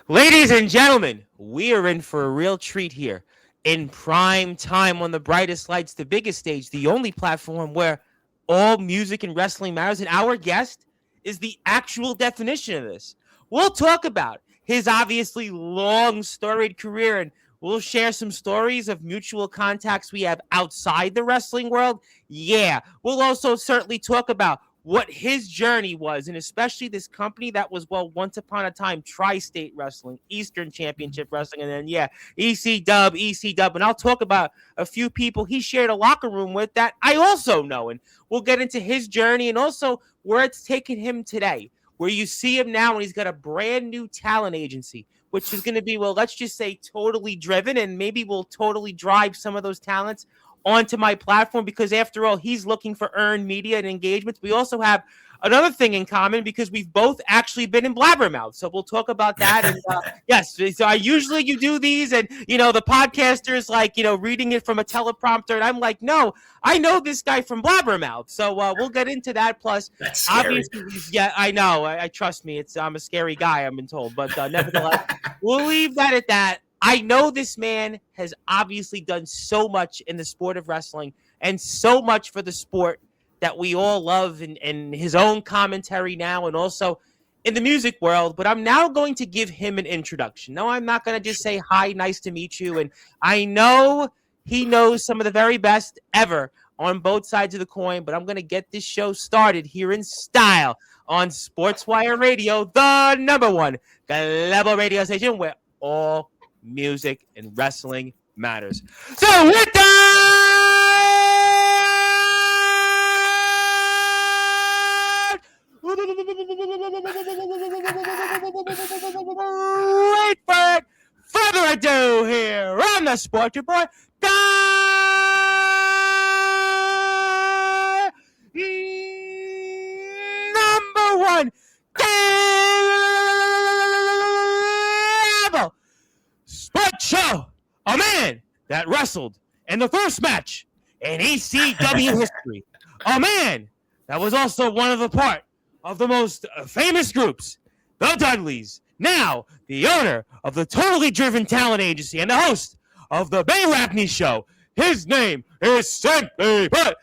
Ladies and gentlemen, we are in for a real treat here. In prime time on the brightest lights, the biggest stage, the only platform where all music and wrestling matters. And our guest is the actual definition of this. We'll talk about his obviously long, storied career, and we'll share some stories of mutual contacts we have outside the wrestling world. Yeah, we'll also certainly talk about what his journey was, and especially this company that was, well, once upon a time, Tri-State Wrestling, Eastern Championship Wrestling, and then, yeah, EC Dub. And I'll talk about a few people he shared a locker room with that I also know. And we'll get into his journey and also where it's taken him today, where you see him now and he's got a brand new talent agency, which is going to be, well, let's just say totally driven, and maybe we'll totally drive some of those talents onto my platform because, after all, he's looking for earned media and engagements. We also have another thing in common because we've both actually been in Blabbermouth. So we'll talk about that. And yes, so I usually you do these and, the podcaster is like, reading it from a teleprompter. And I'm like, no, I know this guy from Blabbermouth. So we'll get into that. Plus, that's scary. Obviously, yeah, I know. I trust me. I'm a scary guy, I've been told. But nevertheless, we'll leave that at that. I know this man has obviously done so much in the sport of wrestling and so much for the sport that we all love in his own commentary now and also in the music world. But I'm now going to give him an introduction. No, I'm not going to just say, hi, nice to meet you. And I know he knows some of the very best ever on both sides of the coin, but I'm going to get this show started here in style on Sportzwire Radio, the number one global radio station where all music and wrestling matters. So with that, wait for it. Further ado here on the Sports Report. Number one. Sports show, a man that wrestled in the first match in ECW history, a man that was also one of the part of the most famous groups, the Dudleys, now the owner of the Totally Driven Talent Agency and the host of the Bay Rapney Show. His name is simply put,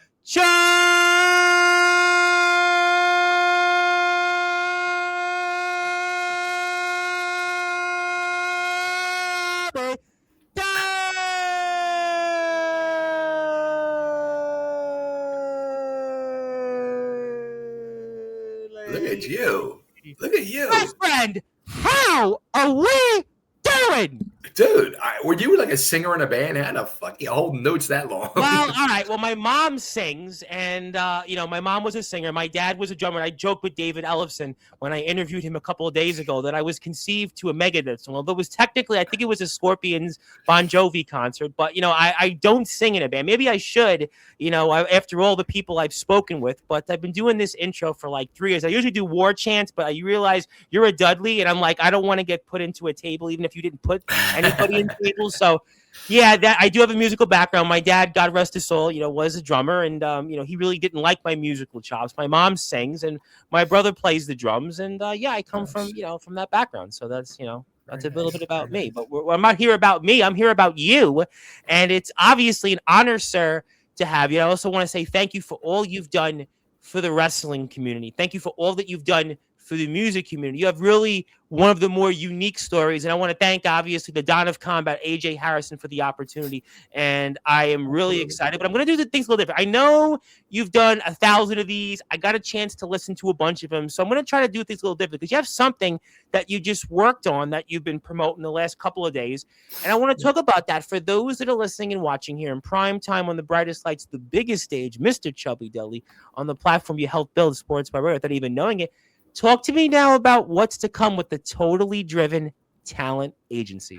Look at you. My friend, how are we doing? Dude, were you like a singer in a band? How the fuck you holding notes that long? Well, all right. Well, my mom sings, and my mom was a singer. My dad was a drummer. I joked with David Ellefson when I interviewed him a couple of days ago that I was conceived to a Megadeth song. Although it was technically, I think it was a Scorpions Bon Jovi concert. But I don't sing in a band. Maybe I should. After all the people I've spoken with. But I've been doing this intro for like 3 years. I usually do war chants, but I realize you're a Dudley, and I'm like, I don't want to get put into a table, even if you didn't put anybody in tables. So yeah, that I do have a musical background. My dad, God rest his soul, was a drummer, and he really didn't like my musical chops. My mom sings, and my brother plays the drums, and I come from from that background. So that's that's a little bit about me. But I'm not here about me. I'm here about you, and it's obviously an honor, sir, to have you. I also want to say thank you for all you've done for the wrestling community. Thank you for all that you've done for the music community. You have really one of the more unique stories. And I want to thank, obviously, the Don of Combat, AJ Harrison, for the opportunity. And I am really excited. But I'm going to do the things a little different. I know you've done 1,000 of these. I got a chance to listen to a bunch of them. So I'm going to try to do things a little different because you have something that you just worked on that you've been promoting the last couple of days. And I want to talk about that for those that are listening and watching here in prime time on the brightest lights, the biggest stage, Mr. Chubby Dudley, on the platform you helped build, Sportzwire, without even knowing it. Talk to me now about what's to come with the Totally Driven Talent Agency.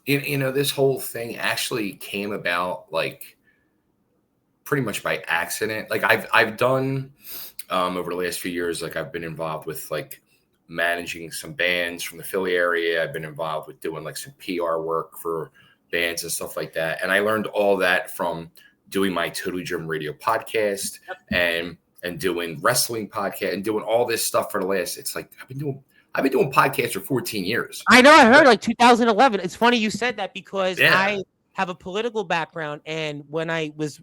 This whole thing actually came about like pretty much by accident. Like I've done over the last few years, like I've been involved with like managing some bands from the Philly area. I've been involved with doing like some PR work for bands and stuff like that. And I learned all that from doing my Totally Driven Radio podcast and doing wrestling podcast and doing all this stuff for the last, it's like, I've I've been doing podcasts for 14 years. I know. I heard like 2011. It's funny you said that because Yeah. I have a political background, and when I was,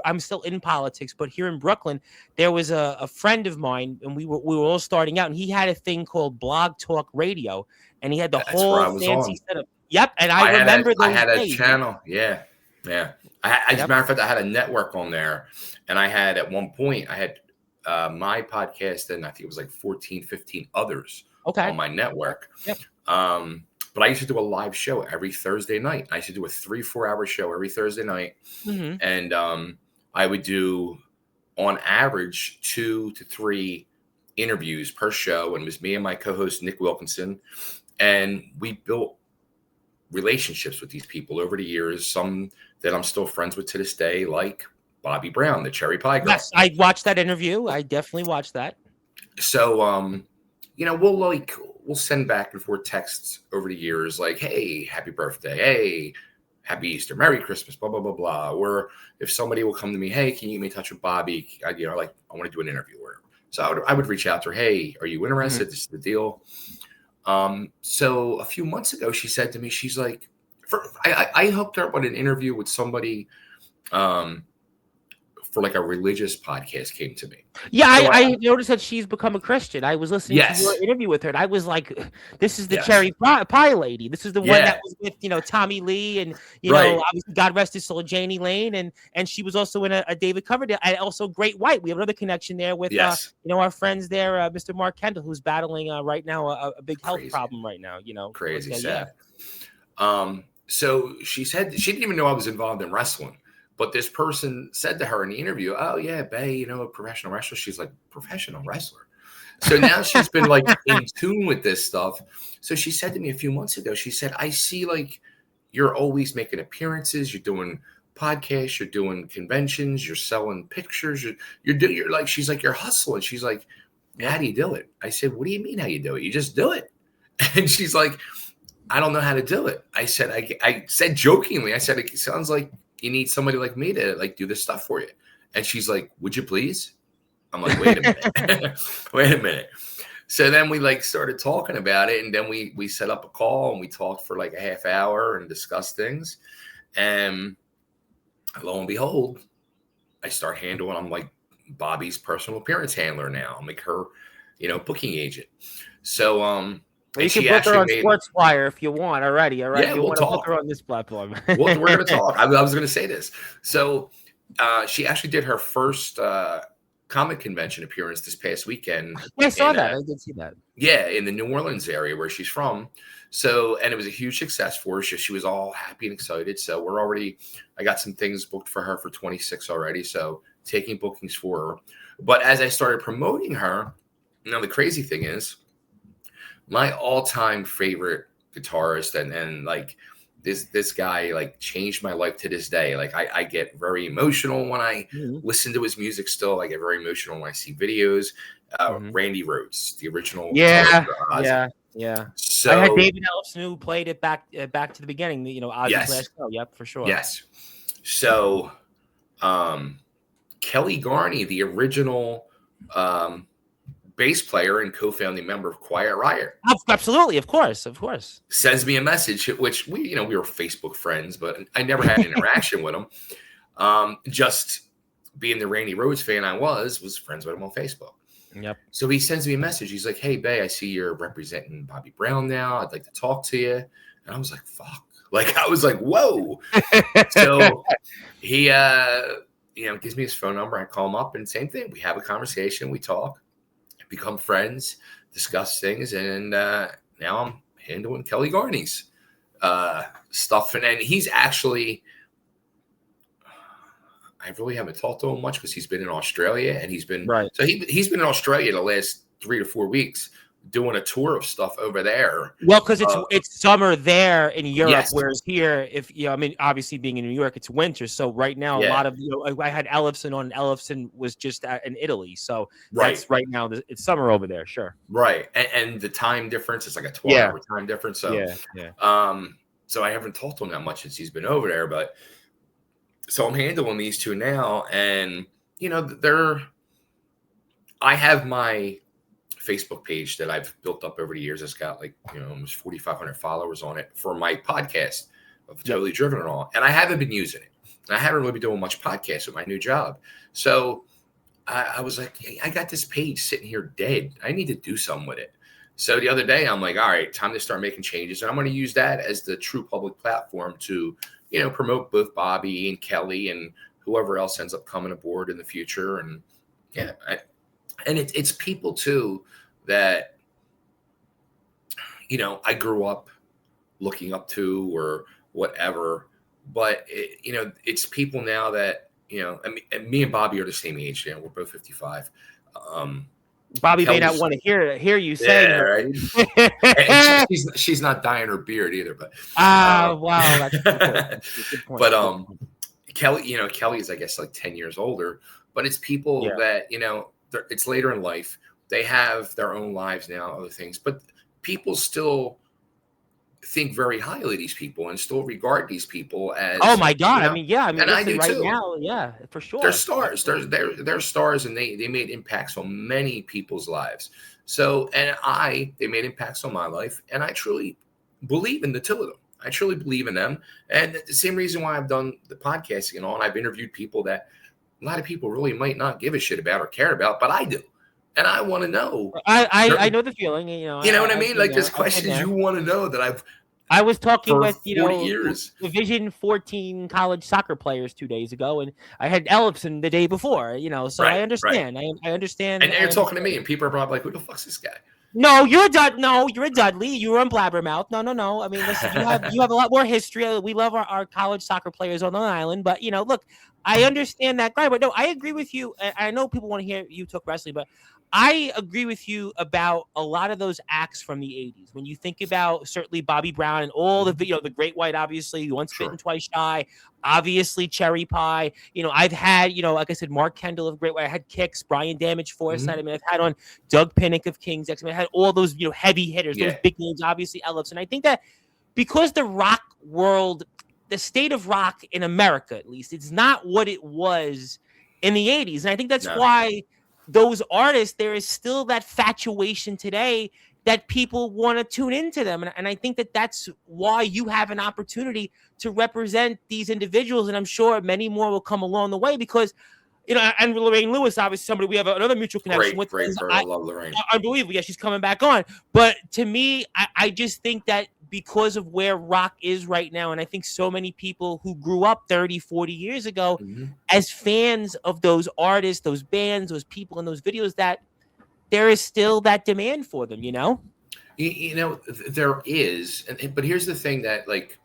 I'm still in politics, but here in Brooklyn, there was a friend of mine, and we were all starting out, and he had a thing called Blog Talk Radio, and he had the That's where I whole was fancy on. setup. Yep, and I remember I those had a days. channel. Yeah. As a matter of fact, I had a network on there, and I had at one point I had my podcast, and I think it was like 14, 15 others on my network. Yep. But I used to do a live show every Thursday night. I used to do a 3-4 hour show every Thursday night. Mm-hmm. And I would do on average 2 to 3 interviews per show. And it was me and my co-host, Nick Wilkinson. And we built relationships with these people over the years. Some that I'm still friends with to this day, like Bobby Brown, the Cherry Pie Girl. Yes, I watched that interview. I definitely watched that. So, we'll send back and forth texts over the years, like, hey, happy birthday. Hey, happy Easter. Merry Christmas, blah, blah, blah, blah. Or if somebody will come to me, hey, can you get me in touch with Bobby? I want to do an interview or whatever. So I would reach out to her. Hey, are you interested? Mm-hmm. This is the deal. So a few months ago, she said to me, she's like, I hooked her up with an interview with somebody, for like a religious podcast came to me. Yeah, so I noticed that she's become a Christian. I was listening to your interview with her, and I was like, "This is the Cherry Pie lady. This is the one that was with Tommy Lee, and obviously God rest his soul, Janie Lane, and she was also in a David Coverdale, and also Great White. We have another connection there with our friends there, Mr. Mark Kendall, who's battling right now a big health problem right now. Crazy sad. So she said she didn't even know I was involved in wrestling. But this person said to her in the interview, oh, yeah, Bay, a professional wrestler. She's like, professional wrestler. So now she's been like in tune with this stuff. So she said to me a few months ago, she said, I see like you're always making appearances. You're doing podcasts. You're doing conventions. You're selling pictures. You're like, she's like, you're hustling. She's like, how do you do it? I said, what do you mean how you do it? You just do it. And she's like, I don't know how to do it. I said, I said jokingly, I said, it sounds like you need somebody like me to like do this stuff for you. And she's like, would you please? I'm like, wait a minute. Wait a minute. So then we like started talking about it. And then we set up a call and we talked for like a half hour and discussed things. And lo and behold, I start handling, I'm like Bobby's personal appearance handler now. I'm like her, booking agent. So, you can book her on Sportzwire if you want already. Yeah, you want to book her on this platform. We're going to talk. I was going to say this. So she actually did her first comic convention appearance this past weekend. Yeah, I saw that. I did see that. Yeah, in the New Orleans area where she's from. So, and it was a huge success for her. She was all happy and excited. So I got some things booked for her for 26 already. So taking bookings for her. But as I started promoting her, the crazy thing is, my all-time favorite guitarist and like this guy like changed my life to this day. Like I get very emotional when I listen to his music still. I get very emotional when I see videos. Randy Rhoads, the original. Yeah. So I had David Ellefson who played it back to the beginning. Ozzy's last show. Yep, for sure. Yes. So Kelly Garney, the original bass player and co-founding member of Quiet Riot. Absolutely, of course. Sends me a message, which we were Facebook friends, but I never had an interaction with him. Just being the Randy Rhoads fan I was friends with him on Facebook. Yep. So he sends me a message. He's like, hey, Bay, I see you're representing Bobby Brown now. I'd like to talk to you. And I was like, fuck. Like, I was like, whoa. So he, gives me his phone number. I call him up and same thing. We have a conversation. We talk. Become friends, discuss things, and now I'm handling Kelly Garney's stuff. And he's actually, I really haven't talked to him much because he's been in Australia, and he's been So he's been in Australia the last 3 to 4 weeks doing a tour of stuff over there. Well, because it's summer there in Europe, whereas here, obviously being in New York, it's winter. So right now, a lot of I had Ellefson on. Ellefson was just in Italy, so that's right now. It's summer over there, sure. Right, and the time difference is like a 12-hour time difference. So so I haven't talked to him that much since he's been over there, but so I'm handling these two now, and I have my Facebook page that I've built up over the years. It's got like, almost 4,500 followers on it for my podcast of Totally Driven and all. And I haven't been using it. And I haven't really been doing much podcast with my new job. So I was like, hey, I got this page sitting here dead. I need to do something with it. So the other day I'm like, all right, time to start making changes. And I'm going to use that as the true public platform to, promote both Bobby and Kelly and whoever else ends up coming aboard in the future. And it's people too that, I grew up looking up to or whatever, but it's people now that, and me and Bobby are the same age. We're both 55. Bobby may not want to hear you say right. And she's not dyeing her beard either, but wow, that's a good point. But Kelly, Kelly is, I guess, like 10 years older, but it's people that, it's later in life. They have their own lives now, other things, but people still think very highly of these people and still regard these people as, oh my God. I mean, and I do right too. now, yeah, for sure. They're stars. They're stars, and they made impacts on many people's lives. So, they made impacts on my life, and I truly believe in the two of them. I truly believe in them. And the same reason why I've done the podcasting and all, and I've interviewed people that a lot of people really might not give a shit about or care about, but I do. And I want to know. I know the feeling. You know what I mean? Like, there's questions you want to know that I was talking with, 40 years. Division 14 college soccer players 2 days ago, and I had Ellison the day before, so I understand. Right. I understand. And you're talking to me, and people are probably like, who the fuck's this guy? No, you're a Dudley. You were on Blabbermouth. No. I mean, listen, you have a lot more history. We love our college soccer players on Long Island, but, look, I understand that guy. But no, I agree with you. I know people want to hear you talk wrestling, but I agree with you about a lot of those acts from the 80s. When you think about certainly Bobby Brown and all the the Great White, obviously, Once Bitten, Twice Shy, obviously Cherry Pie. I've had, like I said, Mark Kendall of Great White. I had Kicks, Brian Damage Forsythe. I mean, I've had on Doug Pinnick of King's X. I had all those, heavy hitters, those big names, obviously Ellis. And I think that because the rock world, the state of rock in America, at least, it's not what it was in the 80s. And I think that's why those artists, there is still that fatuation today that people want to tune into them. And I think that that's why you have an opportunity to represent these individuals. And I'm sure many more will come along the way because, and Lorraine Lewis, obviously somebody we have another mutual connection with. Great girl. I love Lorraine. Unbelievable. Yeah, she's coming back on. But to me, I just think that because of where rock is right now, and I think so many people who grew up 30, 40 years ago as fans of those artists, those bands, those people in those videos, that there is still that demand for them, There is. But here's the thing that, like,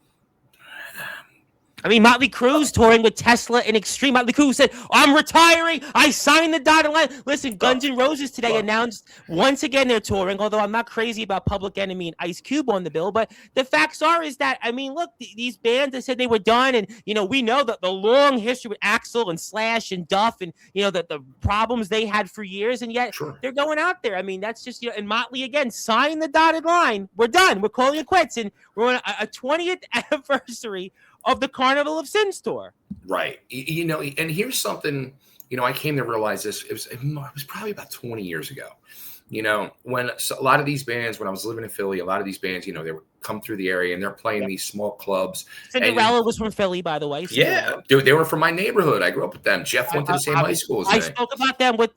I mean, Motley Crue's touring with Tesla and Extreme. Motley Crue said, I'm retiring. I signed the dotted line. Listen, Guns N' Roses today announced once again they're touring, although I'm not crazy about Public Enemy and Ice Cube on the bill. But the facts are is that, I mean, look, these bands that said they were done, and, we know that the long history with Axl and Slash and Duff and, the problems they had for years, and yet they're going out there. I mean, that's just, and Motley, again, signed the dotted line. We're done. We're calling it quits. And we're on a 20th anniversary of the Carnival of Sin tour. Right. And here's something, I came to realize this. It was probably about 20 years ago, when a lot of these bands, when I was living in Philly, a lot of these bands, they would come through the area and they're playing these small clubs. Cinderella was from Philly, by the way. Yeah. Dude, they were from my neighborhood. I grew up with them. Jeff went to the same high school as me. I spoke about them with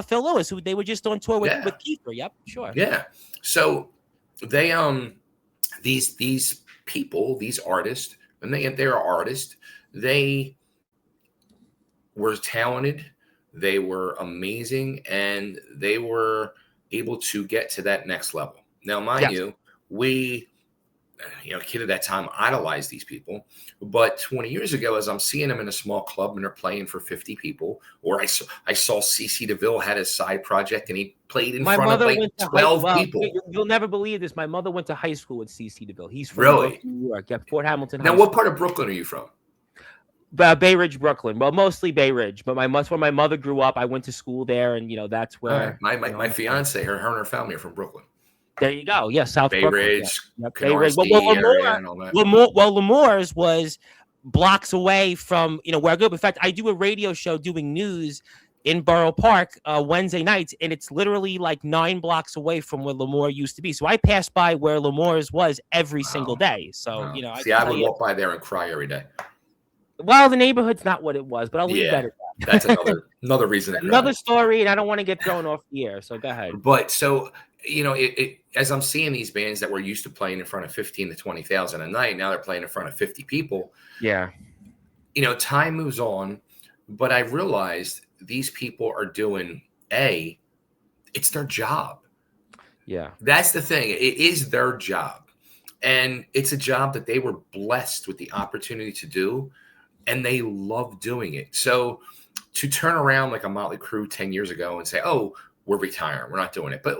Phil Lewis, who they were just on tour with Kiefer. Yep. Sure. Yeah. So they, these people, these artists, and they're artists. They were talented, they were amazing, and they were able to get to that next level. Now, mind you, we, kid at that time idolized these people. But 20 years ago, as I'm seeing them in a small club and they're playing for 50 people, or I saw CC DeVille had a side project and he played in front of like 12 people. You'll never believe this. My mother went to high school with CC DeVille. He's from New York. Yeah, Fort Hamilton. Now, what part of Brooklyn are you from? Bay Ridge, Brooklyn. Well, mostly Bay Ridge, but that's where my mother grew up. I went to school there, and that's where my fiance, her and her family are from Brooklyn. There you go. Yeah, South Bay Brooklyn. Ridge, Bay Ridge. Lemore's was blocks away from where I grew up. In fact, I do a radio show doing news in Borough Park Wednesday nights, and it's literally like 9 blocks away from where Lemoore used to be. So I pass by where Lemoore's was every single day. So, Wow. you know, I would walk by there and cry every day. Well, the neighborhood's not what it was, but I'll leave that at that. That's another reason to cry. Another story, and I don't want to get thrown off the air, so go ahead. But so, you know, as I'm seeing these bands that were used to playing in front of 15 to 20,000 a night, now they're playing in front of 50 people. Yeah. You know, time moves on, but I realized these people are doing it's their job. Yeah. That's the thing. It is their job. And it's a job that they were blessed with the opportunity to do, and they love doing it. So to turn around like a Motley Crue 10 years ago and say, oh, we're retiring, we're not doing it. But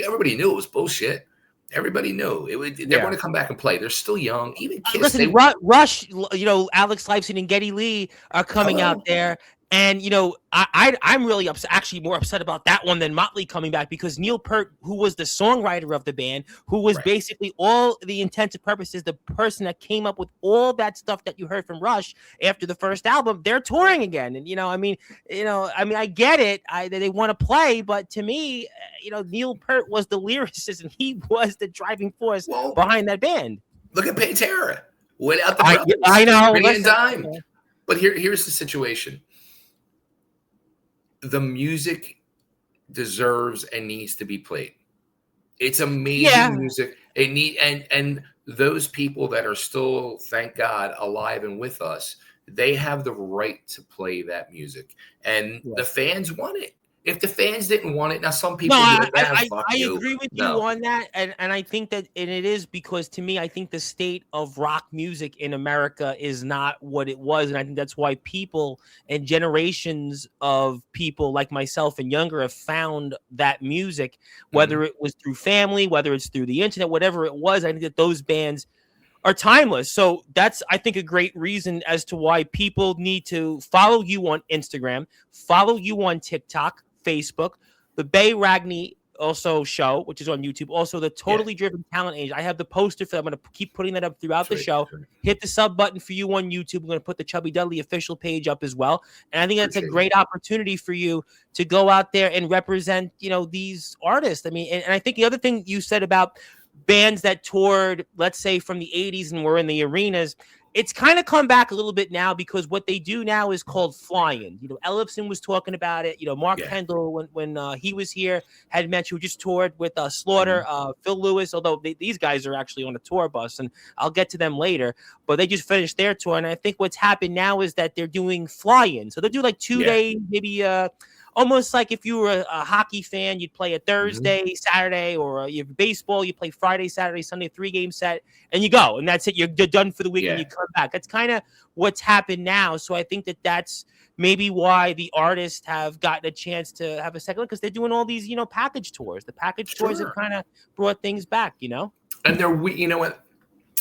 everybody knew it was bullshit. Everybody knew they're going to come back and play. They're still young. Even kids. Listen, Rush, you know, Alex Lifeson and Geddy Lee are coming out there. And, you know, I'm really actually more upset about that one than Motley coming back, because Neil Peart, who was the songwriter of the band, who was basically all the intents and purposes, the person that came up with all that stuff that you heard from Rush after the first album, they're touring again. And, I mean, I get it. They want to play, but to me, you know, Neil Peart was the lyricist, and he was the driving force behind that band. Look at Pantera. Without the brothers, I know. Listen, dime. But here's the situation. The music deserves and needs to be played. It's amazing music. And those people that are still, thank God, alive and with us, they have the right to play that music. And the fans want it. If the fans didn't want it, now some people I agree with you on that, and I think that it is because, to me, I think the state of rock music in America is not what it was, and I think that's why people and generations of people like myself and younger have found that music, whether it was through family, whether it's through the internet, whatever it was. I think that those bands are timeless. So that's, I think, a great reason as to why people need to follow you on Instagram, follow you on TikTok, Facebook, the Bay Ragney also show, which is on YouTube, also the Totally Driven Talent Age. I have the poster for that. I'm going to keep putting that up throughout the show. Hit the sub button for you on YouTube. I'm going to put the Chubby Dudley official page up as well. And I think that's a great opportunity for you to go out there and represent, you know, these artists. I mean, and I think the other thing you said about bands that toured, let's say, from the 80s and were in the arenas, it's kind of come back a little bit now, because what they do now is called flying. You know, Ellefson was talking about it. You know, Mark Kendall, when he was here, had mentioned, who just toured with Slaughter, Phil Lewis, although these guys are actually on a tour bus, and I'll get to them later. But they just finished their tour, and I think what's happened now is that they're doing fly-in. So they'll do like 2 days, maybe almost like if you were a hockey fan, you'd play a Thursday, Saturday, or you have baseball, you play Friday, Saturday, Sunday, 3-game set, and you go, and that's it. You're done for the week, and you come back. That's kind of what's happened now. So I think that that's maybe why the artists have gotten a chance to have a second look, because they're doing all these, you know, package tours. The package tours have kind of brought things back, you know? And you know what?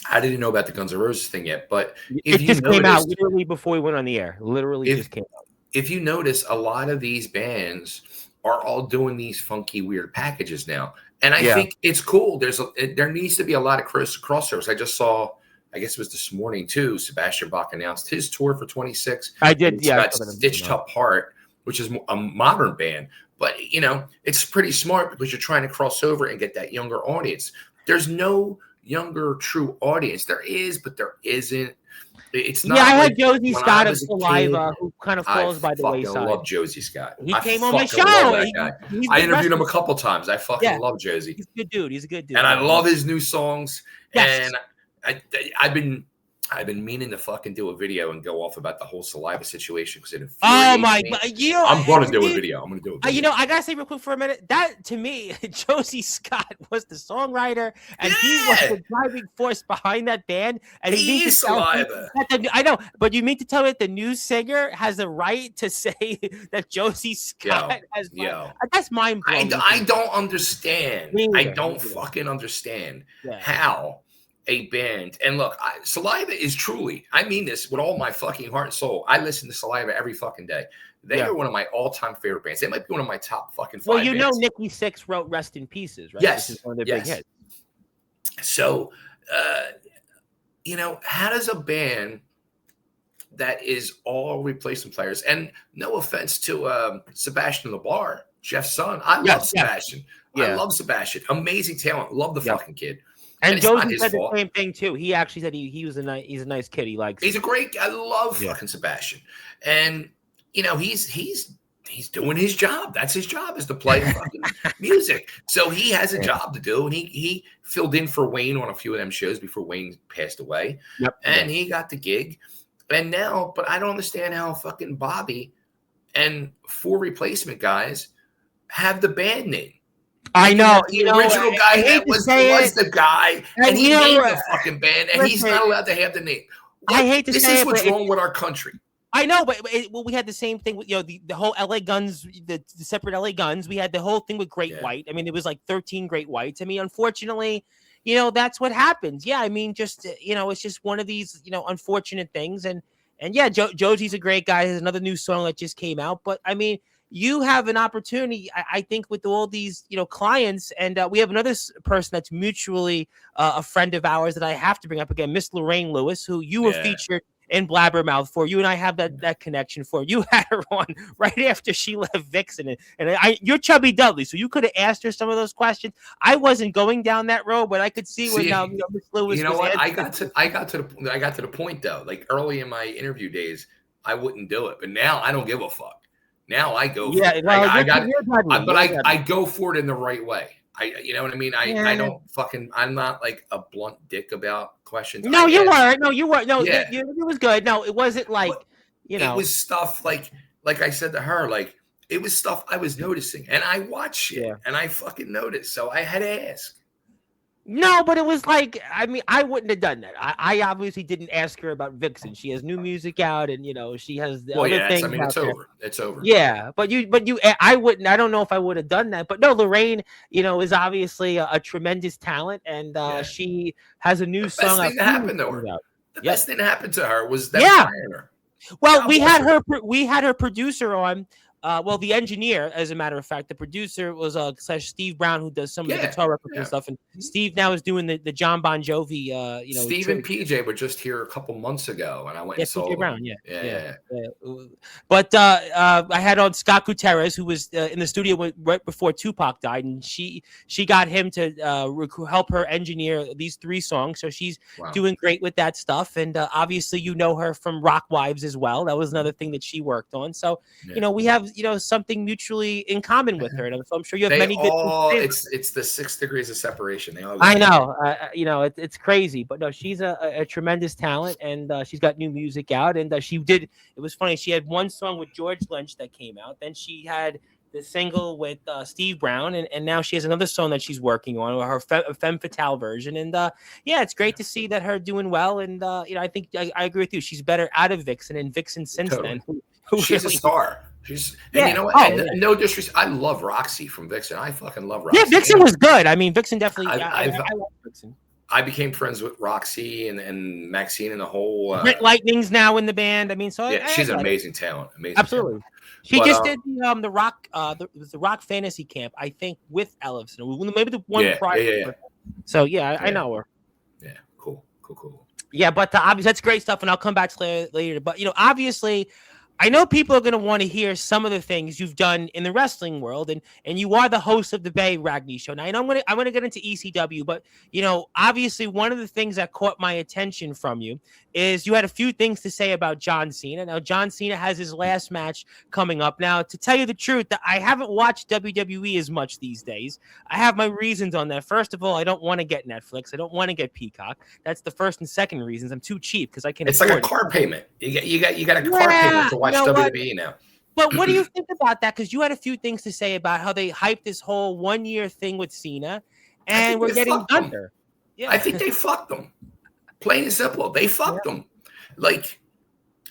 I didn't know about the Guns N' Roses thing yet, but it just came out literally before we went on the air. Literally just came out. If you notice, a lot of these bands are all doing these funky, weird packages now. And I think it's cool. There needs to be a lot of crossovers. I just saw, I guess it was this morning too, Sebastian Bach announced his tour for 26. I did, It's got Stitched Up Heart, which is a modern band. But, you know, it's pretty smart because you're trying to cross over and get that younger audience. There's no younger true audience. There is, but there isn't. It's not. I had Josie Scott of Saliva, who kind of falls by the wayside. I love Josie Scott. He came on my show. I interviewed him a couple times. I fucking love Josie. He's a good dude. He's a good dude. And I love his new songs. Yes. And I've been meaning to fucking do a video and go off about the whole Saliva situation, because it infuriates me. You know, I'm going to do a video. You know, I gotta say real quick for a minute, that to me, Josie Scott was the songwriter, and he was the driving force behind that band. And he is Saliva. I know, but you mean to tell me that the new singer has the right to say that Josie Scott has? That's mind blowing. I don't understand. I don't fucking understand how a band, and look, Saliva is truly, I mean this with all my fucking heart and soul. I listen to Saliva every fucking day. They are one of my all-time favorite bands. They might be one of my top fucking 5 Well, you bands. know, Nikki Sixx wrote "Rest in Pieces," right? Yes, this is one of their big hits. So, you know, how does a band that is all replacement players. And no offense to Sebastian LeBar, Jeff's son. I love Sebastian. Yeah. I love Sebastian. Amazing talent. Love the fucking kid. And Josie said the same thing too. He actually said he's a nice kid. He likes. He's a great. I love fucking Sebastian, and he's doing his job. That's his job, is to play fucking music. So he has a job to do, and he filled in for Wayne on a few of them shows before Wayne passed away. And he got the gig, and now, but I don't understand how fucking Bobby and 4 replacement guys have the band name. I know the original guy that was the guy, and he named the fucking band, and he's not allowed to have the name. I hate to say this is what's wrong with our country. I know, but we had the same thing with the whole LA Guns, the separate LA Guns. We had the whole thing with Great White. I mean, it was like 13 Great Whites. I mean, unfortunately, that's what happens. Yeah, I mean, just it's just one of these unfortunate things. And yeah, Josie's a great guy. There's another new song that just came out, but I mean, you have an opportunity, I think, with all these, clients. And we have another person that's mutually a friend of ours that I have to bring up again, Miss Lorraine Lewis, who you were featured in Blabbermouth for. You and I have that connection for. You had her on right after she left Vixen. And you're Chubby Dudley, so you could have asked her some of those questions. I wasn't going down that road, but I could see when Miss Lewis. I got to the point though. Like early in my interview days, I wouldn't do it, but now I don't give a fuck. Now I go. For it. I go for it in the right way. You know what I mean? I don't fucking. I'm not like a blunt dick about questions. No, you weren't. No, you weren't. No, it was good. No, it wasn't like It was stuff like I said to her, like it was stuff I was noticing, and I watch it, and I fucking noticed. So I had to ask. No, but it was like, I mean, I wouldn't have done that. I obviously didn't ask her about Vixen. She has new music out, and she has the other things. I mean, it's over. It's over. Yeah, but I wouldn't. I don't know if I would have done that. But no, Lorraine, is obviously a tremendous talent, and she has a new song. The best thing that happened to her. The best thing that happened to her was that. Well, we had her producer on. The engineer, as a matter of fact, the producer was Steve Brown, who does some of the guitar records and stuff. And Steve now is doing the John Bon Jovi. Steve and PJ were just here a couple months ago, and I went and saw PJ Brown. Yeah. But I had on Scott Gutierrez, who was in the studio right before Tupac died, and she got him to help her engineer these 3 songs. So she's doing great with that stuff. And obviously, her from Rock Wives as well. That was another thing that she worked on. So we have something mutually in common with her, and so I'm sure you have many good things. It's the 6 degrees of separation. I know, it's crazy, but no, she's a tremendous talent, and she's got new music out, and it was funny, she had one song with George Lynch that came out, then she had the single with Steve Brown, and now she has another song that she's working on, her Femme Fatale version, and it's great to see that her doing well, and I think I agree with you, she's better out of Vixen, and Vixen since then. She's a star. And you know what? No disrespect. I love Roxy from Vixen. I fucking love Roxy. Yeah, Vixen was good. I mean, Vixen definitely. I love Vixen. I became friends with Roxy and Maxine and the whole. Britt Lightning's now in the band. I mean, so she's an amazing talent. Absolutely. Talent. She just did the Rock. It was the Rock Fantasy Camp, I think, with Ellefson. Maybe the one prior. Yeah. So I know her. Yeah, cool. Yeah, but obviously that's great stuff, and I'll come back to later. But obviously. I know people are going to want to hear some of the things you've done in the wrestling world, and you are the host of the Bay Ragni Show. Now, I know I'm going to get into ECW, but obviously one of the things that caught my attention from you is you had a few things to say about John Cena. Now, John Cena has his last match coming up. Now, to tell you the truth, I haven't watched WWE as much these days. I have my reasons on that. First of all, I don't want to get Netflix. I don't want to get Peacock. That's the first and second reasons. I'm too cheap because I can't. It's like a car payment. You got a car payment to watch WWE now. But what do you think about that? Because you had a few things to say about how they hyped this whole 1 year thing with Cena, and we're getting Gunther. Yeah. I think they fucked them. Plain and simple, they fucked them. Like,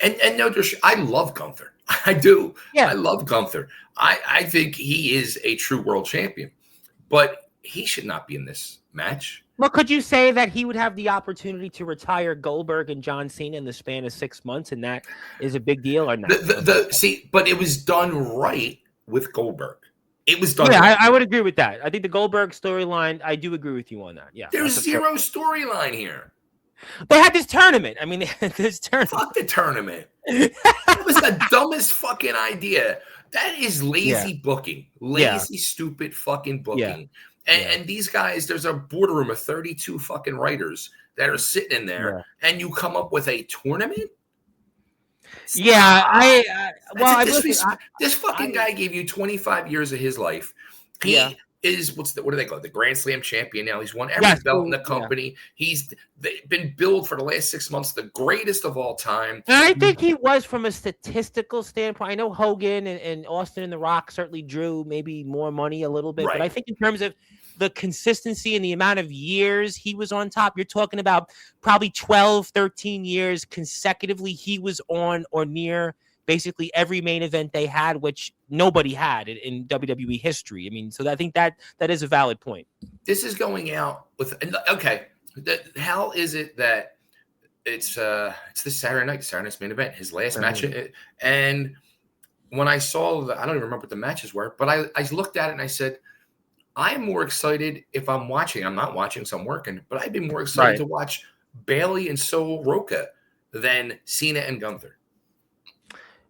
and no, I love Gunther. I do. Yeah, I love Gunther. I think he is a true world champion, but he should not be in this match. Well, could you say that he would have the opportunity to retire Goldberg and John Cena in the span of 6 months, and that is a big deal, or not? But it was done right with Goldberg. It was done. Yeah, right. I would agree with that. I think the Goldberg storyline. I do agree with you on that. Yeah, there's zero storyline here. They had this tournament. I mean, they had this tournament. Fuck the tournament. That was the dumbest fucking idea. That is lazy booking. Lazy, stupid fucking booking. And these guys, there's a boardroom of 32 fucking writers that are sitting in there, and you come up with a tournament? This fucking guy gave you 25 years of his life. He is what do they call it? The Grand Slam champion now. He's won every belt in the company. He's been billed for the last 6 months, the greatest of all time. And I think he was, from a statistical standpoint. I know Hogan and Austin and The Rock certainly drew maybe more money a little bit, but I think in terms of the consistency and the amount of years he was on top, you're talking about probably 12, 13 years consecutively. He was on or near basically every main event they had, which nobody had in WWE history. I mean, so I think that is a valid point. This is going out with, okay, how is it that it's this Saturday night's main event, his last match. And when I saw I don't even remember what the matches were, but I looked at it and I said, I'm more excited if I'm watching. I'm not watching, so I'm working, but I'd be more excited to watch Bailey and Sol Roca than Cena and Gunther.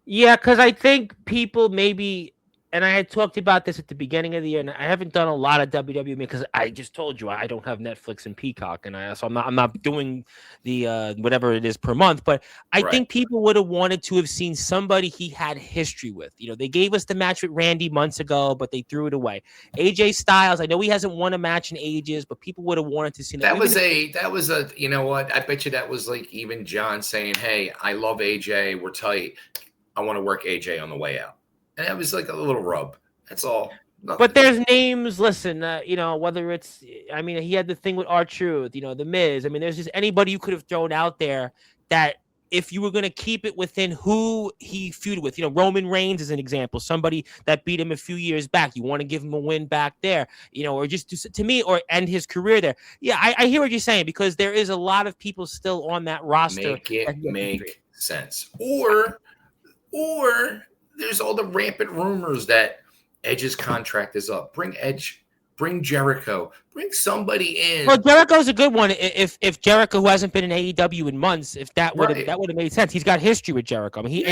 Yeah, because I think people maybe, and I had talked about this at the beginning of the year, and I haven't done a lot of WWE because I just told you I don't have Netflix and Peacock, and so I'm not doing the whatever it is per month. But I think people would have wanted to have seen somebody he had history with. You know, they gave us the match with Randy months ago, but they threw it away. AJ Styles, I know he hasn't won a match in ages, but people would have wanted to see that. That was a you know what? I bet you that was like even John saying, "Hey, I love AJ. We're tight. I want to work AJ on the way out." And that was like a little rub. That's all. Nothing. But there's names, listen, you know, whether it's, I mean, he had the thing with R-Truth, you know, The Miz. I mean, there's just anybody you could have thrown out there that if you were going to keep it within who he feuded with, you know, Roman Reigns is an example, somebody that beat him a few years back. You want to give him a win back there, you know, or just to me, or end his career there. Yeah, I hear what you're saying, because there is a lot of people still on that roster. Make it make sense. Or there's all the rampant rumors that Edge's contract is up. Bring Edge, bring Jericho, bring somebody in. Well, Jericho's a good one. If Jericho, who hasn't been in AEW in months, if that would have made sense. He's got history with Jericho. I mean,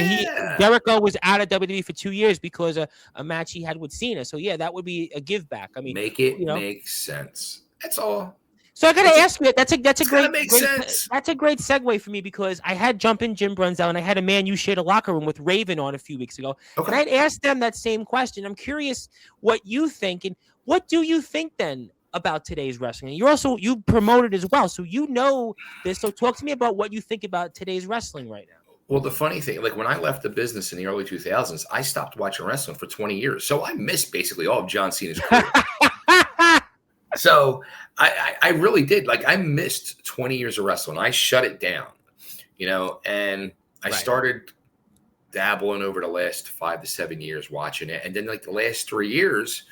Jericho was out of WWE for 2 years because of a match he had with Cena. So yeah, that would be a give back. I mean, make it make sense. That's all. So I got to ask you, that's a great sense. That's a great segue for me, because I had Jumpin' Jim Brunzell and I had a man you shared a locker room with, Raven, on a few weeks ago. Okay. And I'd asked them that same question. I'm curious what you think, and what do you think then about today's wrestling? And you promoted as well, so you know this. So talk to me about what you think about today's wrestling right now. Well, the funny thing, like when I left the business in the early 2000s, I stopped watching wrestling for 20 years. So I missed basically all of John Cena's career. So I really did. Like, I missed 20 years of wrestling. I shut it down, you know, and I started dabbling over the last 5 to 7 years watching it. And then like the last 3 years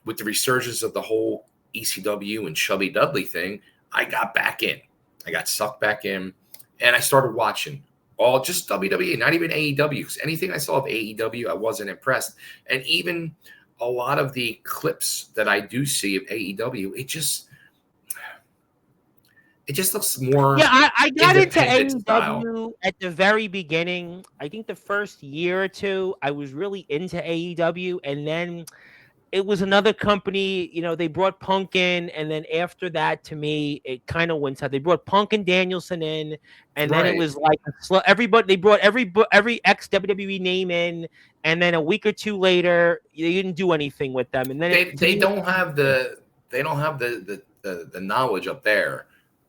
with the resurgence of the whole ECW and Chubby Dudley thing, I got back in. I got sucked back in, and I started watching all just WWE, not even AEW. Because anything I saw of AEW, I wasn't impressed. And even a lot of the clips that I do see of AEW, it just looks more. Yeah, I got into AEW style. At the very beginning. I think the first year or two, I was really into AEW, and then it was another company. You know, they brought Punk in, and then after that, to me, it kind of went south. They brought Punk and Danielson in, and then it was like everybody. They brought every ex WWE name in, and then a week or two later, they didn't do anything with them. And then they don't have the knowledge up there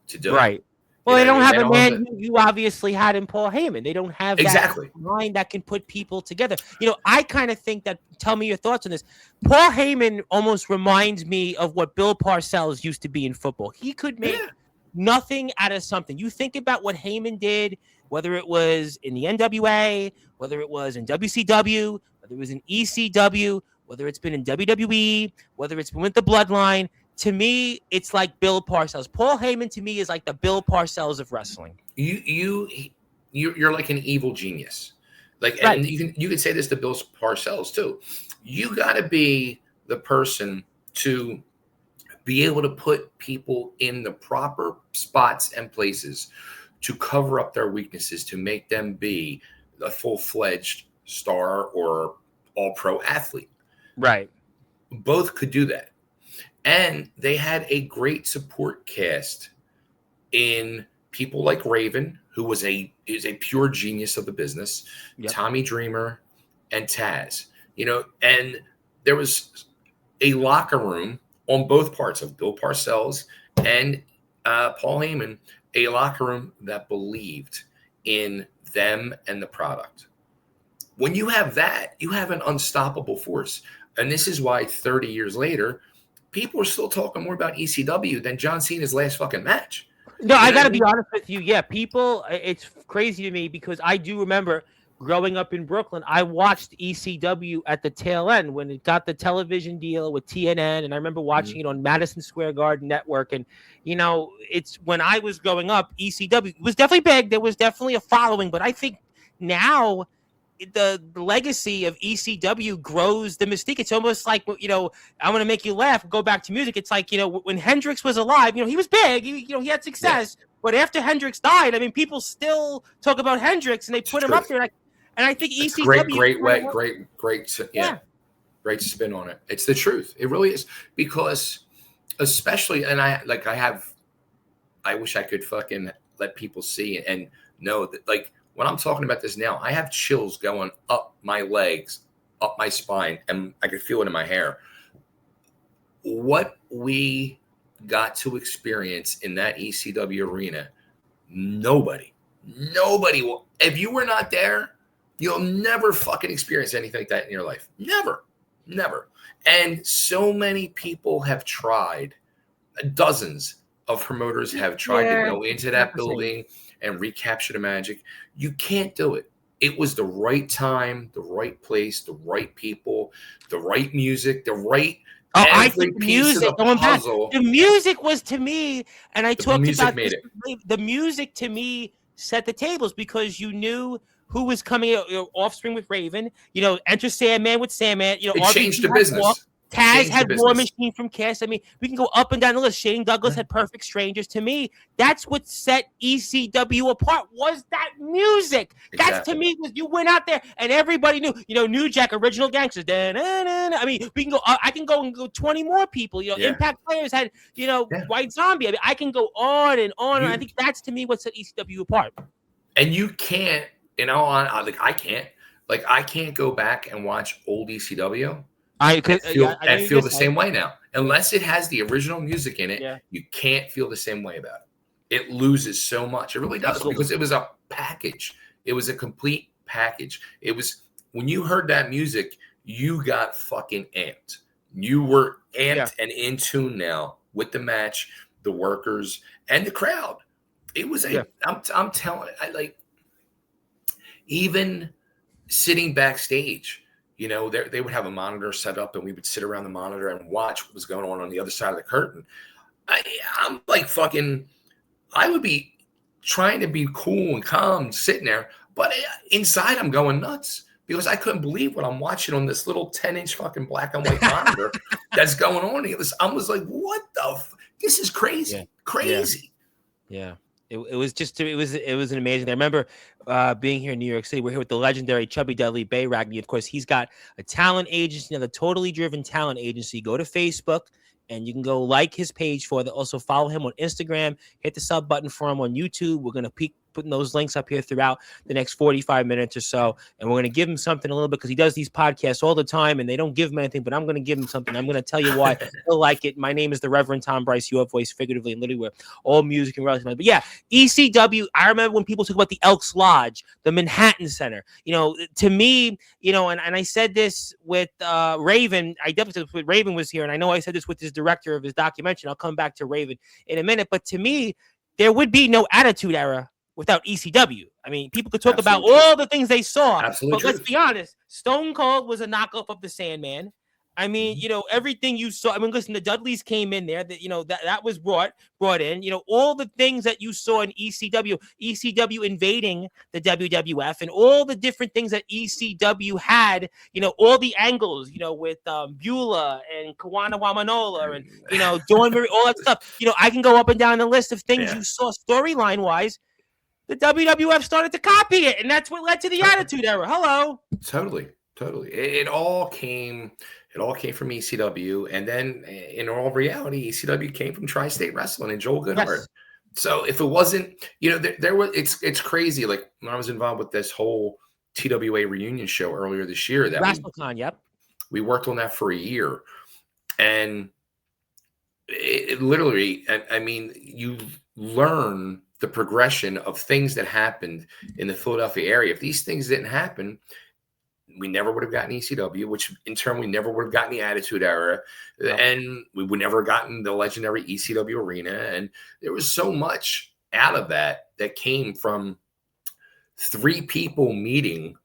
to do it. Well, they don't have a man you obviously had in Paul Heyman. They don't have that mind that can put people together. You know, I kind of think that, tell me your thoughts on this. Paul Heyman almost reminds me of what Bill Parcells used to be in football. He could make nothing out of something. You think about what Heyman did, whether it was in the NWA, whether it was in WCW, whether it was in ECW, whether it's been in WWE, whether it's been with the Bloodline. To me, it's like Bill Parcells. Paul Heyman, to me, is like the Bill Parcells of wrestling. You're like an evil genius. Like, and you can say this to Bill Parcells too. You got to be the person to be able to put people in the proper spots and places to cover up their weaknesses, to make them be a full-fledged star or all-pro athlete. Right. Both could do that. And they had a great support cast in people like Raven, who is a pure genius of the business, yep. Tommy Dreamer, and Taz. And there was a locker room on both parts of Bill Parcells and Paul Heyman, a locker room that believed in them and the product. When you have that, you have an unstoppable force. And this is why 30 years later, people are still talking more about ECW than John Cena's last fucking match. No, I got to be honest with you. Yeah, people, it's crazy to me because I do remember growing up in Brooklyn, I watched ECW at the tail end when it got the television deal with TNN, and I remember watching it on Madison Square Garden Network. And, it's when I was growing up, ECW was definitely big. There was definitely a following, but I think now the legacy of ECW grows the mystique. It's almost like, I'm going to make you laugh, go back to music. It's like, when Hendrix was alive, he was big, he had success, but after Hendrix died, I mean, people still talk about Hendrix and they put him up there. And I think it's ECW great spin on it. It's the truth. It really is, because especially, and I wish I could fucking let people see and know that, like, when I'm talking about this now, I have chills going up my legs, up my spine, and I can feel it in my hair. What we got to experience in that ECW arena, nobody will. If you were not there, you'll never fucking experience anything like that in your life. Never. And so many people have tried, dozens of promoters have tried to go into that building and recapture the magic. You can't do it. It was the right time, the right place, the right people, the right music, the right I think music, going back, the music was, to me, and I talked about this, the music to me set the tables, because you knew who was coming, Offspring with Raven, Enter Sandman with Sandman, it changed the business. Taz had War Machine from Kiss. I mean, we can go up and down the list. Shane Douglas had Perfect Strangers. To me, that's what set ECW apart, was that music. Exactly. That's, to me, was you went out there and everybody knew, New Jack, Original Gangsters. I mean, we can go. I can go and go 20 more people. Impact Players had, White Zombie. I mean, I can go on and on. And I think that's, to me, what set ECW apart. And you can't, I can't go back and watch old ECW. I feel the same way now. Unless it has the original music in it, you can't feel the same way about it. It loses so much. It really does. Absolutely. Because it was a package. It was a complete package. It was, when you heard that music, you got fucking amped. You were amped and in tune now with the match, the workers, and the crowd. It was I'm telling you, even sitting backstage, they would have a monitor set up, and we would sit around the monitor and watch what was going on the other side of the curtain. I'm like fucking, I would be trying to be cool and calm sitting there, but inside I'm going nuts, because I couldn't believe what I'm watching on this little 10-inch fucking black and white monitor that's going on here. I was like, what the this is crazy. Crazy. Yeah. It was an amazing. I remember being here in New York City. We're here with the legendary Chubby Dudley Bayragni. Of course, he's got a talent agency, the Totally Driven Talent Agency. Go to Facebook, and you can go like his page for that. Also follow him on Instagram. Hit the sub button for him on YouTube. We're gonna putting those links up here throughout the next 45 minutes or so, and we're gonna give him something a little bit, because he does these podcasts all the time, and they don't give him anything. But I'm gonna give him something. I'm gonna tell you why he'll like it. My name is the Reverend Tom Bryce, your voice, figuratively and literally, where all music and relative. But yeah, ECW. I remember when people talk about the Elks Lodge, the Manhattan Center. To me, and I said this with Raven. I definitely said this with Raven was here, and I know I said this with his director of his documentary. I'll come back to Raven in a minute. But to me, there would be no Attitude Era without ECW. I mean, people could talk about all the things they saw, but let's be honest. Stone Cold was a knockoff of the Sandman. I mean, everything you saw. I mean, listen, the Dudleys came in there. That was brought in. All the things that you saw in ECW invading the WWF, and all the different things that ECW had. All the angles. With Beulah and Kawana Wamanola and Dawn Marie, all that stuff. I can go up and down the list of things you saw storyline wise. The WWF started to copy it, and that's what led to the Attitude Era. Hello. Totally. It all came from ECW, and then in all reality, ECW came from Tri-State Wrestling and Joel Goodhart. Yes. So if it wasn't, there was. It's crazy. Like when I was involved with this whole TWA reunion show earlier this year, that WrestleCon, yep. We worked on that for a year, and it literally. I mean, you learn the progression of things that happened in the Philadelphia area. If these things didn't happen, we never would have gotten ECW, which in turn we never would have gotten the Attitude Era, and we would never have gotten the legendary ECW Arena. And there was so much out of that came from 3 people meeting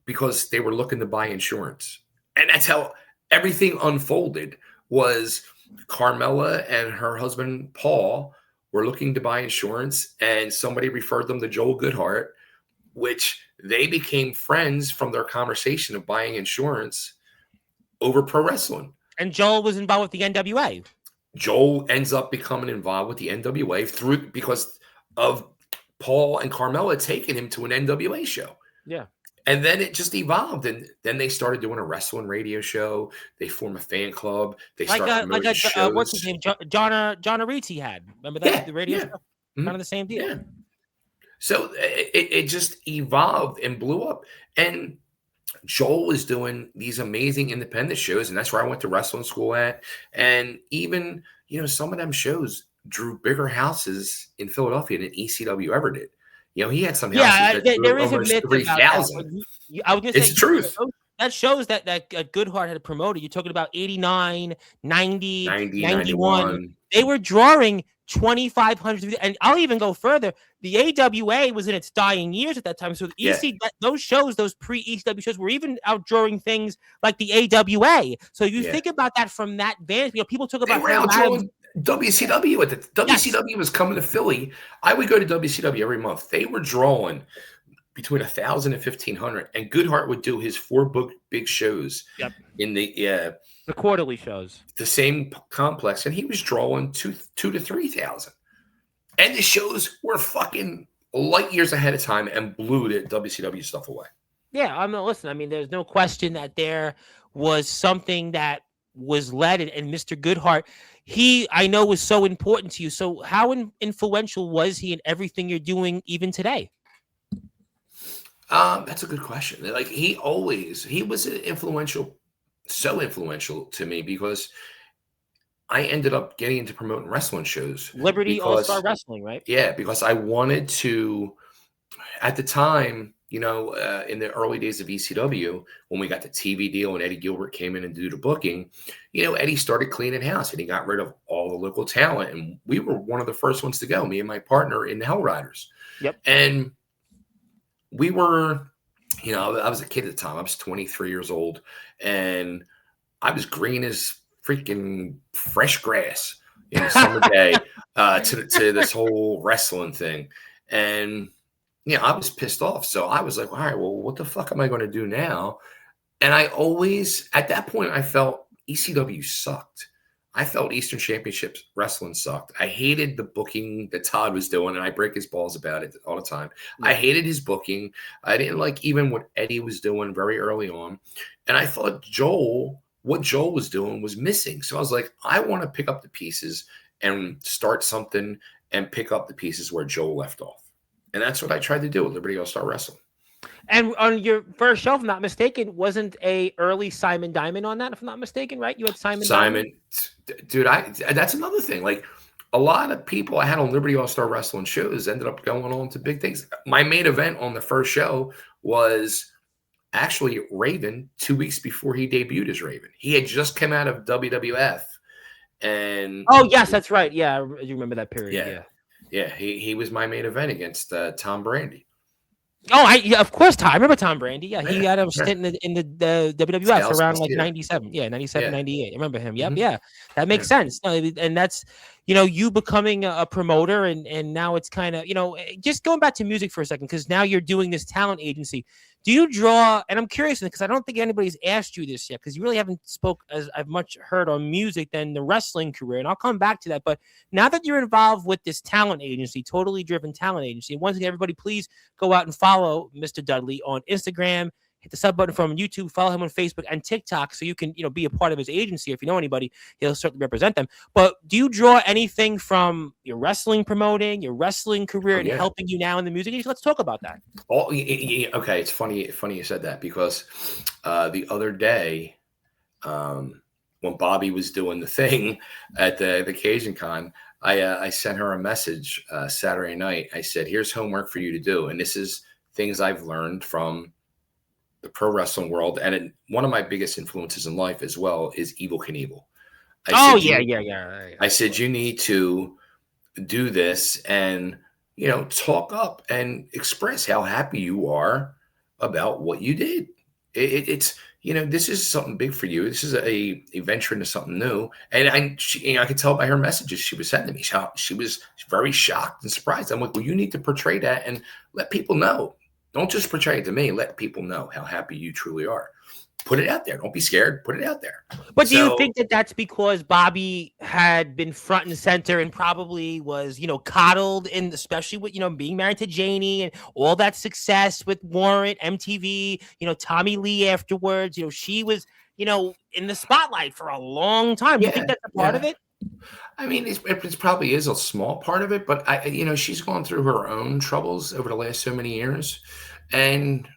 because they were looking to buy insurance. And that's how everything unfolded. Was Carmella and her husband Paul were looking to buy insurance, and somebody referred them to Joel Goodhart, which they became friends from their conversation of buying insurance over pro wrestling. And Joel was involved with the NWA. Joel ends up becoming involved with the NWA because of Paul and Carmella taking him to an NWA show. Yeah. And then it just evolved, and then they started doing a wrestling radio show. They form a fan club. They start promoting shows. What's his name? John Ariti had. Remember that the radio show? Mm-hmm. Kind of the same deal. Yeah. So it just evolved and blew up. And Joel was doing these amazing independent shows, and that's where I went to wrestling school at. And even some of them shows drew bigger houses in Philadelphia than ECW ever did. He had some houses that there is almost a myth 3,000. I was going to say, it's the truth. That shows that Goodhart had promoted. You're talking about 89, 90, 91. They were drawing 2,500. And I'll even go further. The AWA was in its dying years at that time. So those shows, those pre-ECW shows, were even outdrawing things like the AWA. So you think about that from that vantage. People talk about WCW WCW was coming to Philly. I would go to WCW every month. They were drawing between 1,000 and 1,500, and Goodhart would do his 4 big shows in the quarterly shows, the same complex, and he was drawing 2,000 to 3,000, and the shows were fucking light years ahead of time and blew the WCW stuff away. Yeah, I'm not listening. I mean, there's no question that there was something that was led, and Mr. Goodhart, I know was so important to you. So how influential was he in everything you're doing even today? That's a good question. Like he was so influential to me because I ended up getting into promoting wrestling shows. Liberty All-Star Wrestling, right? Yeah, because I wanted to, at the time, in the early days of ECW, when we got the TV deal and Eddie Gilbert came in and do the booking, Eddie started cleaning house and he got rid of all the local talent. And we were one of the first ones to go, me and my partner in the Hell Riders. Yep. And we were, I was a kid at the time. I was 23 years old and I was green as freaking fresh grass in the summer day to this whole wrestling thing. And I was pissed off. So I was like, all right, well, what the fuck am I going to do now? And I always, at that point, I felt ECW sucked. I felt Eastern Championships wrestling sucked. I hated the booking that Todd was doing, and I break his balls about it all the time. Yeah. I hated his booking. I didn't like even what Eddie was doing very early on. And I thought what Joel was doing was missing. So I was like, I want to pick up the pieces and start something and pick up the pieces where Joel left off. And that's what I tried to do with Liberty All-Star Wrestling. And on your first show, if I'm not mistaken, wasn't a early Simon Diamond on that, if I'm not mistaken, right? You had Simon Diamond? Dude, that's another thing. Like, a lot of people I had on Liberty All-Star Wrestling shows ended up going on to big things. My main event on the first show was actually Raven 2 weeks before he debuted as Raven. He had just come out of WWF. And oh, yes, that's right. Yeah, I remember that period. Yeah, he was my main event against Tom Brandy. Oh, yeah, of course, Tom. I remember Tom Brady. Yeah, he Yeah, had a yeah. stint in the WWF Scouts around must like see it. 97. Yeah, 97, Yeah. 98. I remember him. Yep, Hmm. yeah. That Yeah. makes sense. No, and that's, you becoming a promoter, and now it's kind of, just going back to music for a second, because now you're doing this talent agency. Do you draw, and I'm curious because I don't think anybody's asked you this yet, because you really haven't spoke as I've much heard on music than the wrestling career, and I'll come back to that. But now that you're involved with this talent agency, totally driven talent agency, once again, everybody, please go out and follow Mr. Dudley on Instagram. Hit the sub button from YouTube. Follow him on Facebook and TikTok, so you can, be a part of his agency. If you know anybody, he'll certainly represent them. But do you draw anything from your wrestling promoting, your wrestling career, Oh and yeah. helping you now in the music industry? Let's talk about that. Okay. It's funny you said that because the other day, when Bobby was doing the thing at the Cajun Con, I sent her a message Saturday night. I said, "Here's homework for you to do, and this is things I've learned from the pro wrestling world, and one of my biggest influences in life as well is Evil Knievel." I Oh said, yeah, "You," yeah, yeah, yeah. I said, "You need to do this and talk up and express how happy you are about what you did. It's this is something big for you. This is a venture into something new." And I could tell by her messages she was sending me. She was very shocked and surprised. I'm like, well, you need to portray that and let people know. Don't just portray it to me. Let people know how happy you truly are. Put it out there. Don't be scared. Put it out there. But do you So think that that's because Bobby had been front and center and probably was, coddled in, especially with, being married to Janie and all that success with Warrant, MTV, Tommy Lee afterwards, she was, in the spotlight for a long time. Do you think yeah, that's a part of yeah. it? I mean, it probably is a small part of it, but she's gone through her own troubles over the last so many years, and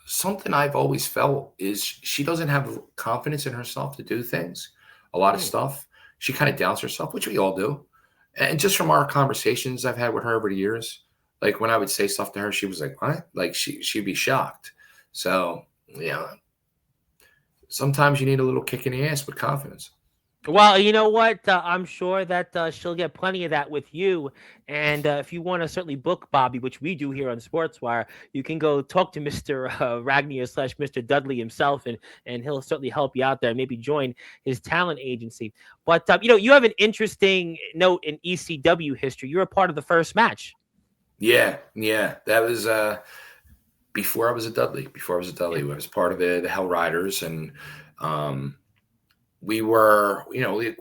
something I've always felt is she doesn't have confidence in herself to do things. A lot of Mm. stuff she kind of doubts herself, which we all do. And just from our conversations I've had with her over the years, like when I would say stuff to her, she was like, "What?" Like she'd be shocked. So yeah, sometimes you need a little kick in the ass with confidence. Well, you know what? I'm sure that she'll get plenty of that with you. And if you want to certainly book Bobby, which we do here on Sportswire, you can go talk to Mr. Ragnier / Mr. Dudley himself, and he'll certainly help you out there. Maybe join his talent agency. But you have an interesting note in ECW history. You're a part of the first match. Yeah, yeah, that was before I was a Dudley. Before I was a Dudley, Yeah. I was part of the Hell Riders, and we were,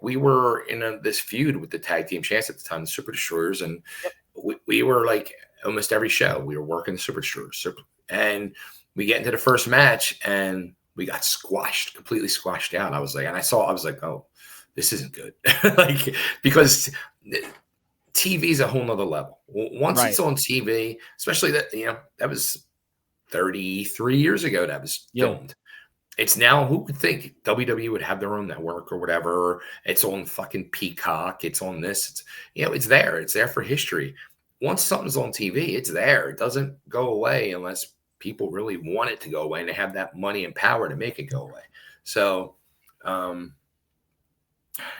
we were in this feud with the tag team champs at the time, the Super Destroyers, and Yep. we were like almost every show we were working the Super Destroyers, and we get into the first match and we got squashed, completely squashed out. I was like, oh, this isn't good, like because TV is a whole nother level. Once Right. it's on TV, especially that was 33 years ago that was Yeah. filmed. It's now, who would think WWE would have their own network or whatever? It's on fucking Peacock. It's on this. It's there. It's there for history. Once something's on TV, it's there. It doesn't go away unless people really want it to go away and they have that money and power to make it go away. So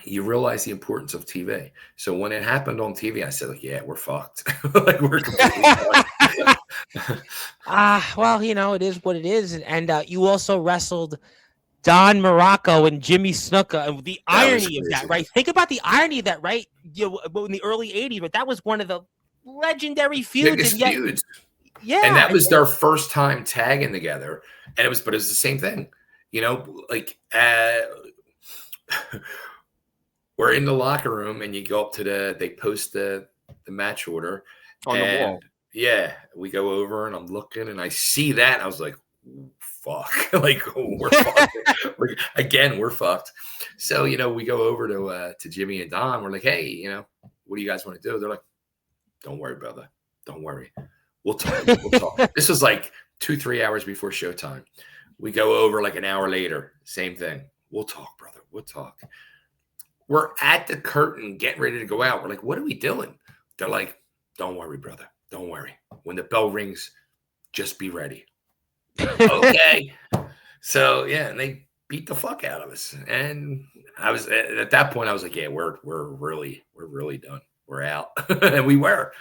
you realize the importance of TV. So when it happened on TV, I said, like, yeah, we're fucked. Like, we're completely fucked. Well, it is what it is. And you also wrestled Don Morocco and Jimmy Snuka, and the That was irony of that, crazy. right? Think about the irony of that, right? In the early '80s, but that was one of the legendary feuds, and Biggest yet, feuds. And yeah, that was their first time tagging together. And but it was the same thing. Like we're in the locker room and you go up to they post the match order. on the And wall. yeah, we go over and I'm looking and I see that. And I was like, fuck. Like, we're fucked. We're fucked. So, we go over to Jimmy and Don. We're like, hey, what do you guys want to do? They're like, don't worry, brother. Don't worry. We'll talk. We'll talk. This was like 2-3 hours before showtime. We go over like an hour later. Same thing. We'll talk, brother. We'll talk. We're at the curtain getting ready to go out. We're like, what are we doing? They're like, don't worry, brother. Don't worry. When the bell rings, just be ready. Okay. So yeah, and they beat the fuck out of us. And I was at that point, I was like, yeah, we're really done. We're out. And we were.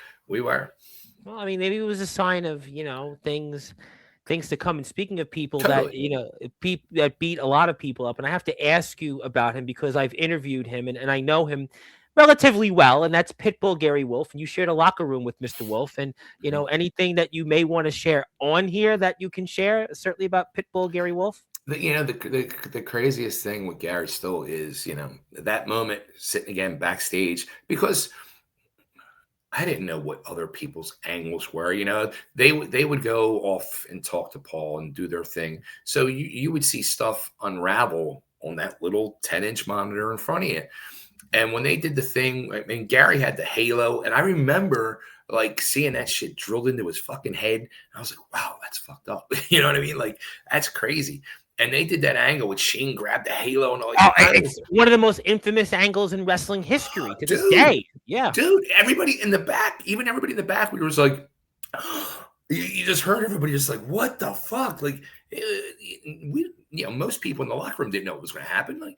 Well, I mean, maybe it was a sign of, things to come. And speaking of people that, Totally. that beat a lot of people up, and I have to ask you about him because I've interviewed him and I know him relatively well, and that's Pitbull Gary Wolf. And you shared a locker room with Mr. Wolf. And, Mhm. anything that you may want to share on here that you can share, certainly about Pitbull Gary Wolf? The craziest thing with Gary still is, that moment sitting again backstage because I didn't know what other people's angles were. They would go off and talk to Paul and do their thing. So you would see stuff unravel on that little 10-inch monitor in front of you. And when they did the thing, I mean, Gary had the halo, and I remember like seeing that shit drilled into his fucking head. I was like, wow, that's fucked up. You know what I mean? Like, that's crazy. And they did that angle with Shane grabbed the halo and all. Oh, I it's one of the most infamous angles in wrestling history to this dude, day. Yeah. dude, everybody in the back, even everybody in the back, we was like, you just heard everybody just like, what the fuck? Like, most people in the locker room didn't know what was going to happen. Like,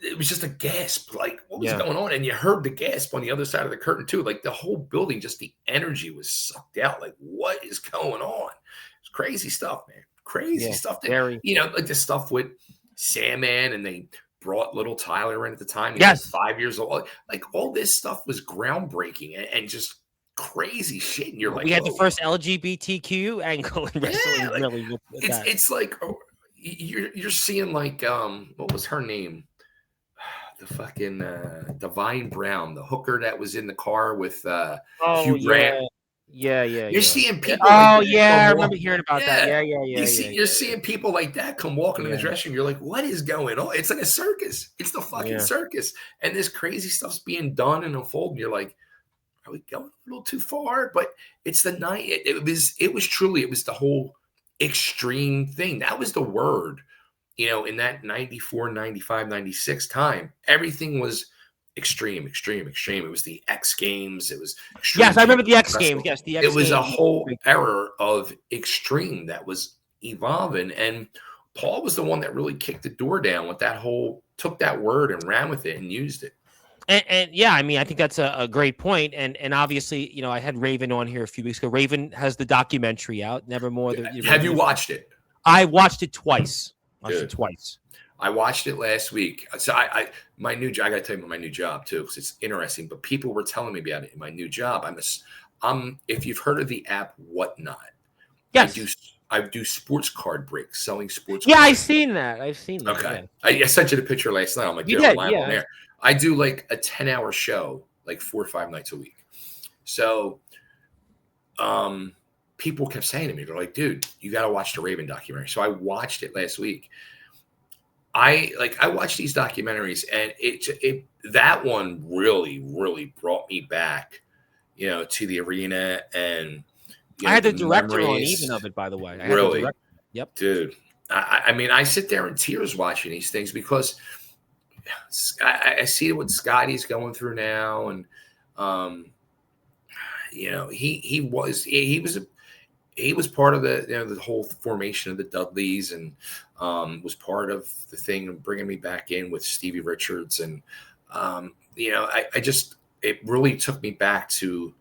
it was just a gasp. Like, what was Yeah. going on? And you heard the gasp on the other side of the curtain too. Like the whole building, just the energy was sucked out. Like, what is going on? It's crazy stuff, man. Crazy Yeah. stuff. Very. Like the stuff with Sandman, and they brought little Tyler in at the time. He was Yes. like 5 years old. Like all this stuff was groundbreaking and just crazy shit. And you're like, We had the whoa. first LGBTQ angle in wrestling. Yeah, like, Really, with that. it's like you're seeing like what was her name? The fucking Divine Brown, the hooker that was in the car with Oh Hugh Grant. yeah. You're seeing Yeah. people like Oh that yeah, I come remember walk. hearing about that. Yeah. Yeah. You're seeing people like that come walking in the Yeah. dressing room. You're like, what is going on? It's like a circus. It's the fucking Yeah. circus. And this crazy stuff's being done and unfolding. You're like, are we going a little too far? But it's the night. It was truly, it was the whole extreme thing. That was the word, in that 94, 95, 96 time. Everything was extreme. It was the X Games. It was extreme. Yes, I remember the X wrestling. Games. Yes, the It X was a Games. whole era of extreme that was evolving. And Paul was the one that really kicked the door down with that took that word and ran with it and used it. And yeah, I mean, I think that's a great point. And obviously, I had Raven on here a few weeks ago. Raven has the documentary out, Nevermore. Have you watched it? I watched it twice. I watched it last week. So I got to tell you about my new job too, because it's interesting. But people were telling me about it in my new job. If you've heard of the app Whatnot, Yes. I do sports card breaks, selling sports. Yeah, cards. I've seen that. Okay, yeah. I sent you the picture last night. I'm like, You I'm did, live yeah. on there. I do like a 10-hour show, like 4 or 5 nights a week. So, people kept saying to me, they're like, dude, you got to watch the Raven documentary. So I watched it last week. I watch these documentaries, and that one really, really brought me back, to the arena. And I had the the director on memories. even of it, by the way. Really? Yep. Dude. I mean, I sit there in tears watching these things because I see what Scotty's going through now. And, he was part of the whole formation of the Dudleys, and was part of the thing of bringing me back in with Stevie Richards. And, it really took me back to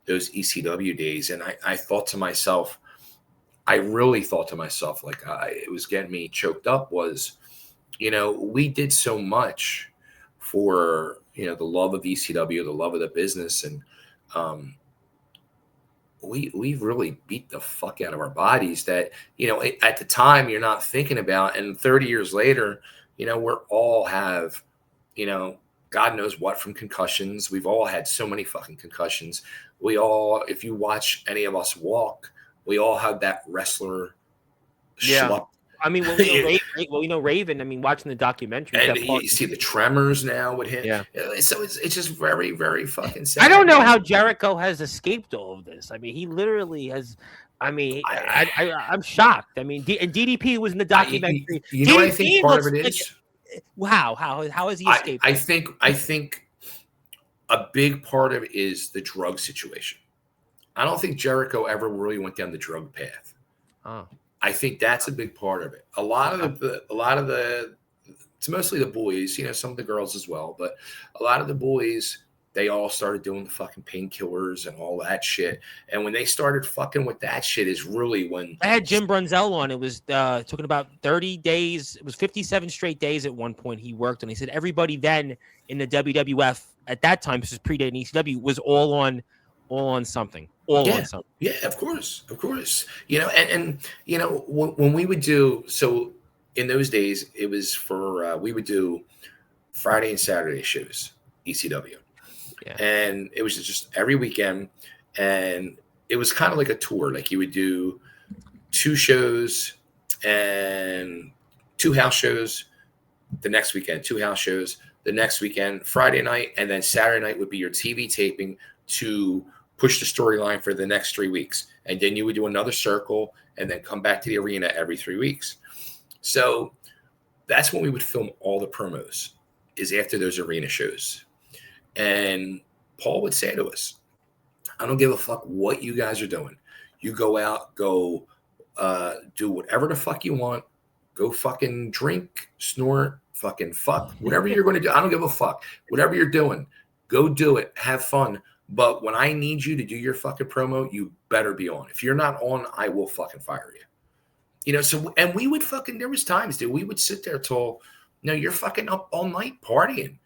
those ECW days. And I thought to myself, like, it was getting me choked up was, we did so much for, the love of ECW, the love of the business. And, we really beat the fuck out of our bodies that, at the time you're not thinking about. And 30 years later, we're all have, God knows what from concussions. We've all had so many fucking concussions. If you watch any of us walk, we all have that wrestler schluck. I mean, we know Raven. I mean, watching the documentary, and you see the tremors now with him. Yeah. So it's just very, very fucking sad. I don't know how Jericho has escaped all of this. I mean, he literally has. I mean, I'm shocked. I mean, and DDP was in the documentary. What I think part of it is? How has he escaped? I think a big part of it is the drug situation. I don't think Jericho ever really went down the drug path. Oh. I think that's a big part of it. A lot of the, it's mostly the boys, some of the girls as well, but a lot of the boys they all started doing the fucking painkillers and all that shit. And when they started fucking with that shit is really when I had Jim Brunzell on. It was talking about 30 days. It was 57 straight days at one point he worked on. He said everybody then in the WWF at that time, this is predating ECW, was all on something. On something. Yeah, of course. You know, and you know, when we would do, so in those days, it was for, we would do Friday and Saturday shows, ECW. Yeah. And it was just every weekend. And it was kind of like a tour. Like you would do 2 shows and 2 house shows the next weekend, 2 house shows the next weekend, Friday night, and then Saturday night would be your TV taping to push the storyline for the next 3 weeks. And then you would do another circle and then come back to the arena every 3 weeks. So that's when we would film all the promos, is after those arena shows. And Paul would say to us, I don't give a fuck what you guys are doing. You go out, go do whatever the fuck you want. Go fucking drink, snort, fucking fuck, whatever you're going to do. I don't give a fuck. Whatever you're doing, go do it. Have fun. But when I need you to do your fucking promo, you better be on. If you're not on, I will fucking fire you. You know, so, and we would fucking, there was times, dude, we would sit there till, you know, you're fucking up all night partying,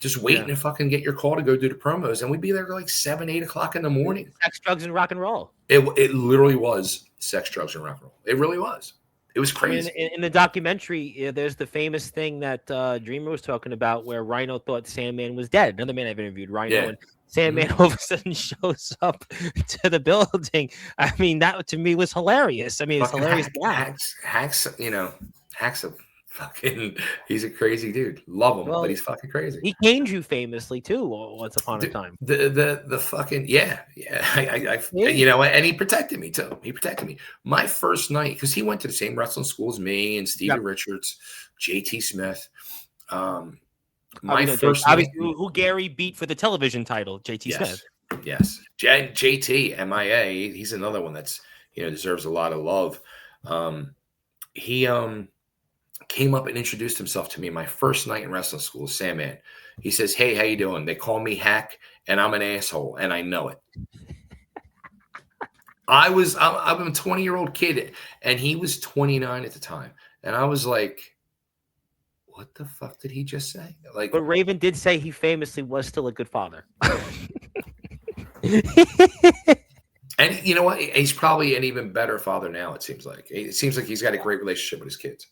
just waiting to fucking get your call to go do the promos. And we'd be there like 7, 8 o'clock in the morning. Sex, drugs, and rock and roll. It literally was sex, drugs, and rock and roll. It really was. It was crazy. I mean, in the documentary, there's the famous thing that Dreamer was talking about where Rhino thought Sandman was dead. Another man I've interviewed, Rhino, and Sandman all of a sudden shows up to the building. I mean, that to me was hilarious. I mean, it's hilarious. Hack's, you know, Hack's a fucking, he's a crazy dude. Love him, but he's fucking crazy. He caned you famously too once upon a time. The fucking I you know, and he protected me too. He protected me. My first night, because he went to the same wrestling school as me and Stevie Richards, JT Smith. My first obviously who Gary beat for the television title, JT Smith. Yes. JT MIA, he's another one that's, you know, deserves a lot of love. He came up and introduced himself to me my first night in wrestling school, Sandman. He says, "Hey, how you doing?" They call me Hack, and I'm an asshole, and I know it. I'm a 20-year-old kid, and he was 29 at the time, and I was like, "What the fuck did he just say?" Like, but Raven did say he famously was still a good father. And you know what? He's probably an even better father now. It seems like he's got a great relationship with his kids.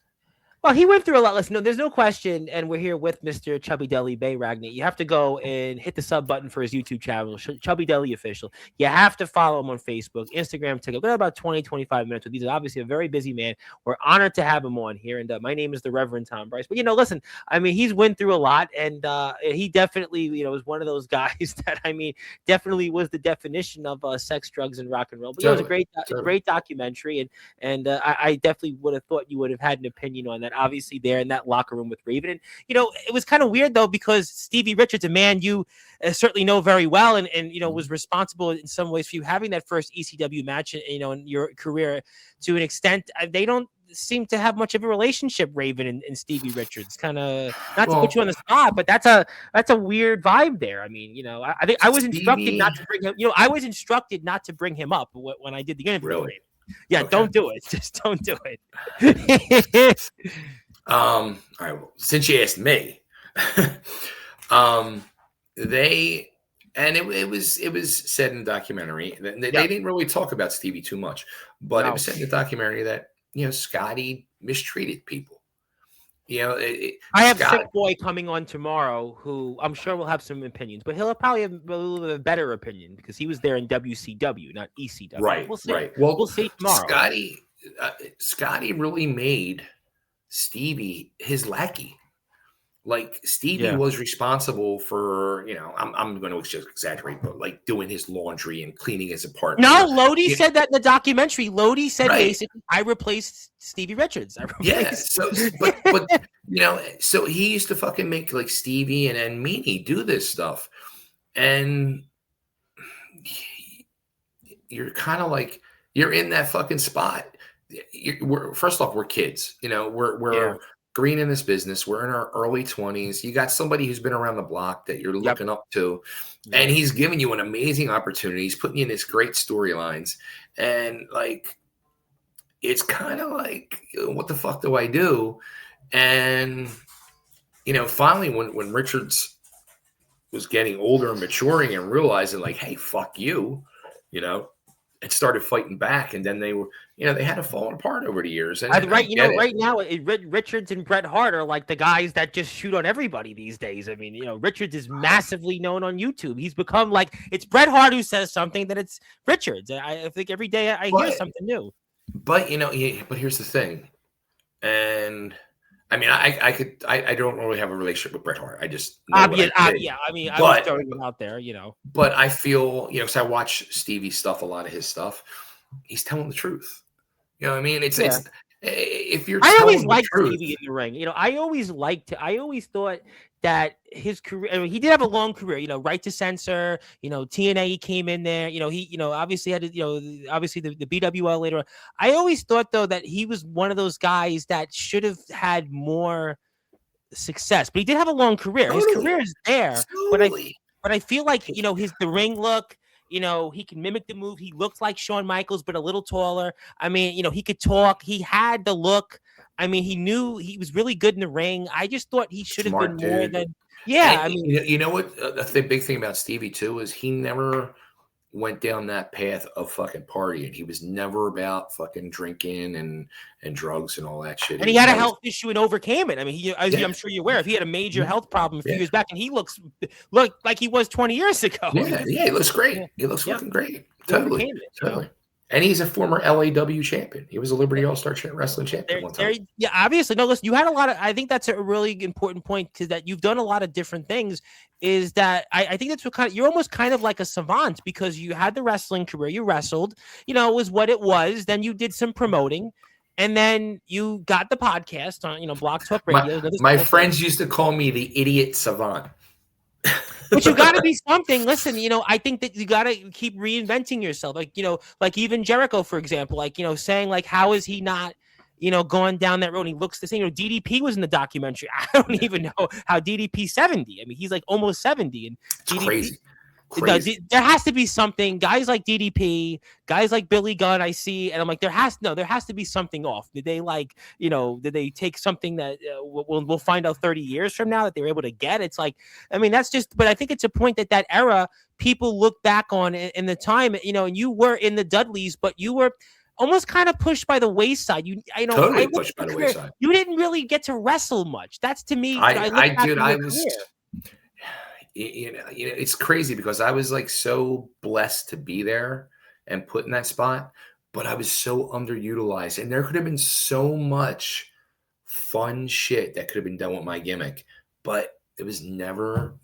Well, he went through a lot. Listen, no, there's no question, and we're here with Mr. Chubby Dudley Bay Ragney. You have to go and hit the sub button for his YouTube channel, Chubby Dudley Official. You have to follow him on Facebook, Instagram, TikTok. We got about 20, 25 minutes with these. He's obviously a very busy man. We're honored to have him on here, and my name is the Reverend Tom Bryce. But, you know, listen, I mean, he's went through a lot, and he definitely, you know, was one of those guys that, I mean, definitely was the definition of sex, drugs, and rock and roll. But it was a great documentary, and I definitely would have thought you would have had an opinion on that. Obviously there in that locker room with Raven. And, you know, it was kind of weird though, because Stevie Richards, a man you certainly know very well and, you know, was responsible in some ways for you having that first ECW match, you know, in your career to an extent. They don't seem to have much of a relationship, Raven and Stevie Richards. Kind of, not to put you on the spot, but that's a weird vibe there. I mean, you know, I think I was instructed not to bring him, you know, I was instructed not to bring him up when I did the interview. Really? Yeah, okay. Don't do it. Just don't do it. All right. Well, since you asked me, it was said in the documentary. They didn't really talk about Stevie too much, but it was said in the documentary that, you know, Scotty mistreated people. You know, I have Sick Boy coming on tomorrow, who I'm sure will have some opinions, but he'll probably have a little bit of a better opinion because he was there in WCW, not ECW. Right. We'll see. Right. Well, we'll see tomorrow. Scotty really made Stevie his lackey. Like Stevie was responsible for, you know, I'm going to just exaggerate, but like doing his laundry and cleaning his apartment. No, Lodi said that in the documentary. Lodi said basically, I replaced Stevie Richards. So, but you know, so he used to fucking make like Stevie and Meanie do this stuff, and you're kind of like you're in that fucking spot. First off, we're kids, you know, we're green in this business. We're in our early 20s. You got somebody who's been around the block that you're looking up to, and he's giving you an amazing opportunity. He's putting you in these great storylines, and like, it's kind of like, what the fuck do I do? And finally, when Richards was getting older and maturing and realizing, like, hey, fuck you, and started fighting back, and then they were, they had to fall apart over the years. And right now, Richards and Bret Hart are like the guys that just shoot on everybody these days. I mean, Richards is massively known on YouTube. He's become like, it's Bret Hart who says something, then it's Richards. I think every day I hear something new. But but here's the thing, and I mean, I don't really have a relationship with Bret Hart. I just I mean, I was throwing him out there, But I feel, because I watch Stevie's stuff, a lot of his stuff. He's telling the truth. You know what I mean? It's if you're. I always liked Stevie in the ring. I always thought that his career. I mean, he did have a long career. Right to Censor. TNA, he came in there. He obviously had obviously the BWL later on. I always thought though that he was one of those guys that should have had more success, but he did have a long career. His career is there, but I feel like the ring look. He can mimic the move. He looks like Shawn Michaels, but a little taller. I mean, he could talk. He had the look. I mean, he knew he was really good in the ring. I just thought he should have been more than. Yeah, I mean, you know what? The big thing about Stevie too is he never went down that path of fucking partying. He was never about fucking drinking and drugs and all that shit. And he had a health issue and overcame it. I mean, I'm sure you're aware of, he had a major health problem a few years back, and he looked like he was 20 years ago. Yeah, he looks great. Yeah. He looks fucking great. Totally. And he's a former LAW champion. He was a Liberty All-Star Wrestling champion one time. Yeah, obviously. No, listen, you had a lot of, I think that's a really important point, because that you've done a lot of different things, is that I think that's what you're almost kind of like a savant, because you had the wrestling career, you wrestled, it was what it was. Then you did some promoting, and then you got the podcast on, Block Talk Radio. My friends used to call me the idiot savant. But you got to be something. Listen, I think that you got to keep reinventing yourself. Like even Jericho, for example, saying like, how is he not, going down that road? He looks the same. DDP was in the documentary. I don't even know how DDP 70. I mean, he's like almost 70, and it's crazy. There has to be something. Guys like DDP, guys like Billy Gunn, I see, and I'm like, there has to be something off. Did they did they take something that we'll find out 30 years from now that they were able to get? It's like, I mean, that's just, but I think it's a point that era people look back on in the time, and you were in the Dudleys, but you were almost kind of pushed by the wayside. Totally pushed by the wayside. You didn't really get to wrestle much. That's to me. It's crazy, because I was like so blessed to be there and put in that spot, but I was so underutilized, and there could have been so much fun shit that could have been done with my gimmick, but it was never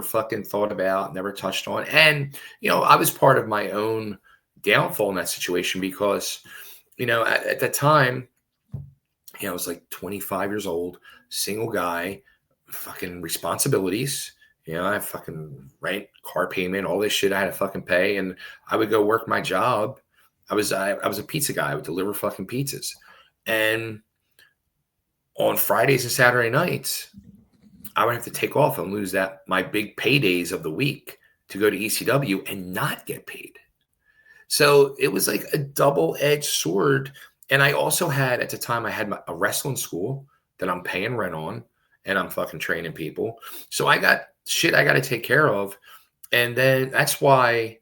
fucking thought about, never touched on. And, I was part of my own downfall in that situation, because, at that time, I was like 25 years old, single guy, fucking responsibilities. I fucking rent, car payment, all this shit I had to fucking pay. And I would go work my job. I was a pizza guy. I would deliver fucking pizzas. And on Fridays and Saturday nights, I would have to take off and lose my big paydays of the week to go to ECW and not get paid. So it was like a double-edged sword. And I also had, at the time, I had a wrestling school that I'm paying rent on, and I'm fucking training people. So I got shit I got to take care of. And then that's why,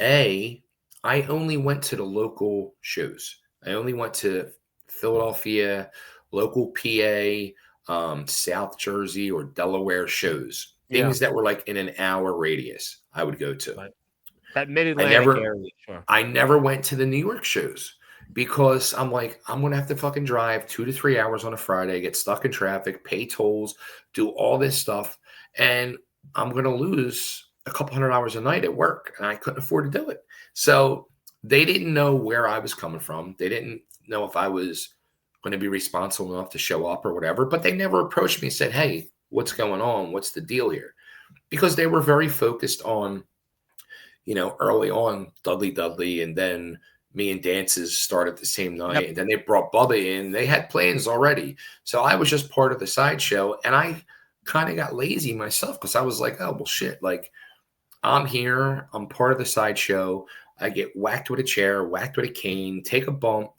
I only went to the local shows. I only went to Philadelphia, local PA, South Jersey or Delaware shows. Things that were like in an hour radius I would go to. Right. That mid-Atlantic area. Sure. I never went to the New York shows, because I'm like, I'm going to have to fucking drive 2 to 3 hours on a Friday, get stuck in traffic, pay tolls, do all this stuff. And I'm going to lose a couple $100 a night at work, and I couldn't afford to do it. So they didn't know where I was coming from. They didn't know if I was going to be responsible enough to show up or whatever, but they never approached me and said, hey, what's going on? What's the deal here? Because they were very focused on, early on Dudley, and then, me and dances started the same night. And then they brought Bubba in. They had plans already. So I was just part of the sideshow. And I kind of got lazy myself because I was like, oh, well, shit. Like, I'm here. I'm part of the sideshow. I get whacked with a chair, whacked with a cane, take a bump,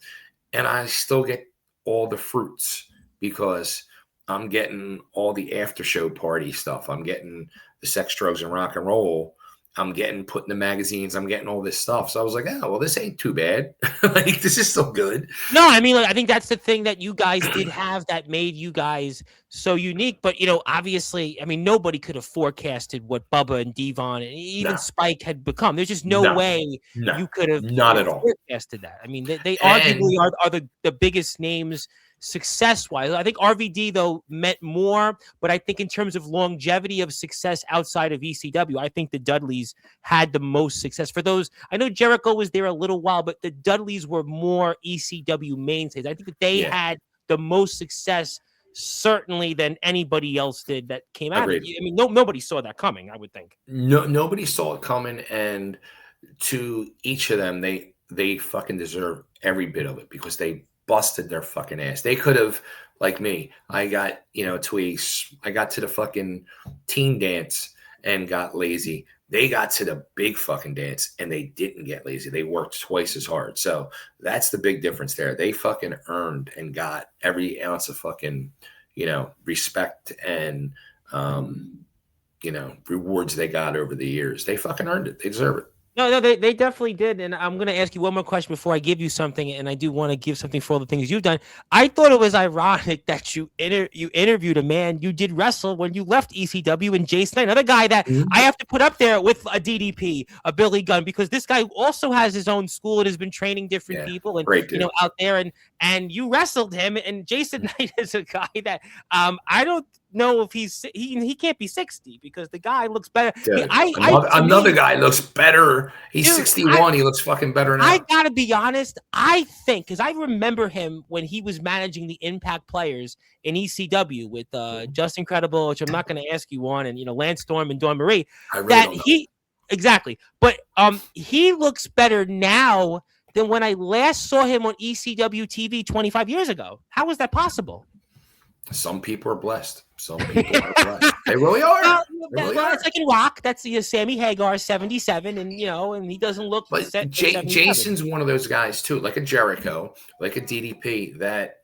and I still get all the fruits because I'm getting all the after show party stuff. I'm getting the sex, drugs, and rock and roll. I'm getting put in the magazines. I'm getting all this stuff. So I was like, oh, well, this ain't too bad. Like, this is still good. No, I mean, I think that's the thing that you guys did have that made you guys so unique. But, obviously, I mean, nobody could have forecasted what Bubba and Devon and even Spike had become. There's just no way you could have not at all forecasted that. I mean, they arguably are the biggest names success-wise. I think RVD, though, meant more, but I think in terms of longevity of success outside of ECW, I think the Dudleys had the most success. For those, I know Jericho was there a little while, but the Dudleys were more ECW mainstays. I think that they had the most success, certainly, than anybody else did that came out of it. I mean, nobody saw that coming, I would think. Nobody saw it coming, and to each of them, they fucking deserve every bit of it because they busted their fucking ass. They could have, like me, I got, tweaks. I got to the fucking teen dance and got lazy. They got to the big fucking dance and they didn't get lazy. They worked twice as hard. So that's the big difference there. They fucking earned and got every ounce of fucking, respect and, rewards they got over the years. They fucking earned it. They deserve it. No, they definitely did. And I'm going to ask you one more question before I give you something. And I do want to give something for all the things you've done. I thought it was ironic that you interviewed a man you did wrestle when you left ECW, and Jason Knight, another guy that I have to put up there with a DDP, a Billy Gunn, because this guy also has his own school and has been training different people and, out there. And you wrestled him. And Jason Knight is a guy that I don't know if he can't be 60 because the guy looks better. Dude, another guy looks better. He's 61. He looks fucking better now. I gotta be honest. I think because I remember him when he was managing the Impact players in ECW with Just Incredible, which I'm not going to ask you on, and Lance Storm and Dawn Marie. Exactly, but he looks better now than when I last saw him on ECW TV 25 years ago. How was that possible? Some people are blessed. Some people are blessed. They really are. It's like in Rock. That's Sammy Hagar, 77, and and he doesn't look. But Jason's one of those guys too, like a Jericho, like a DDP, that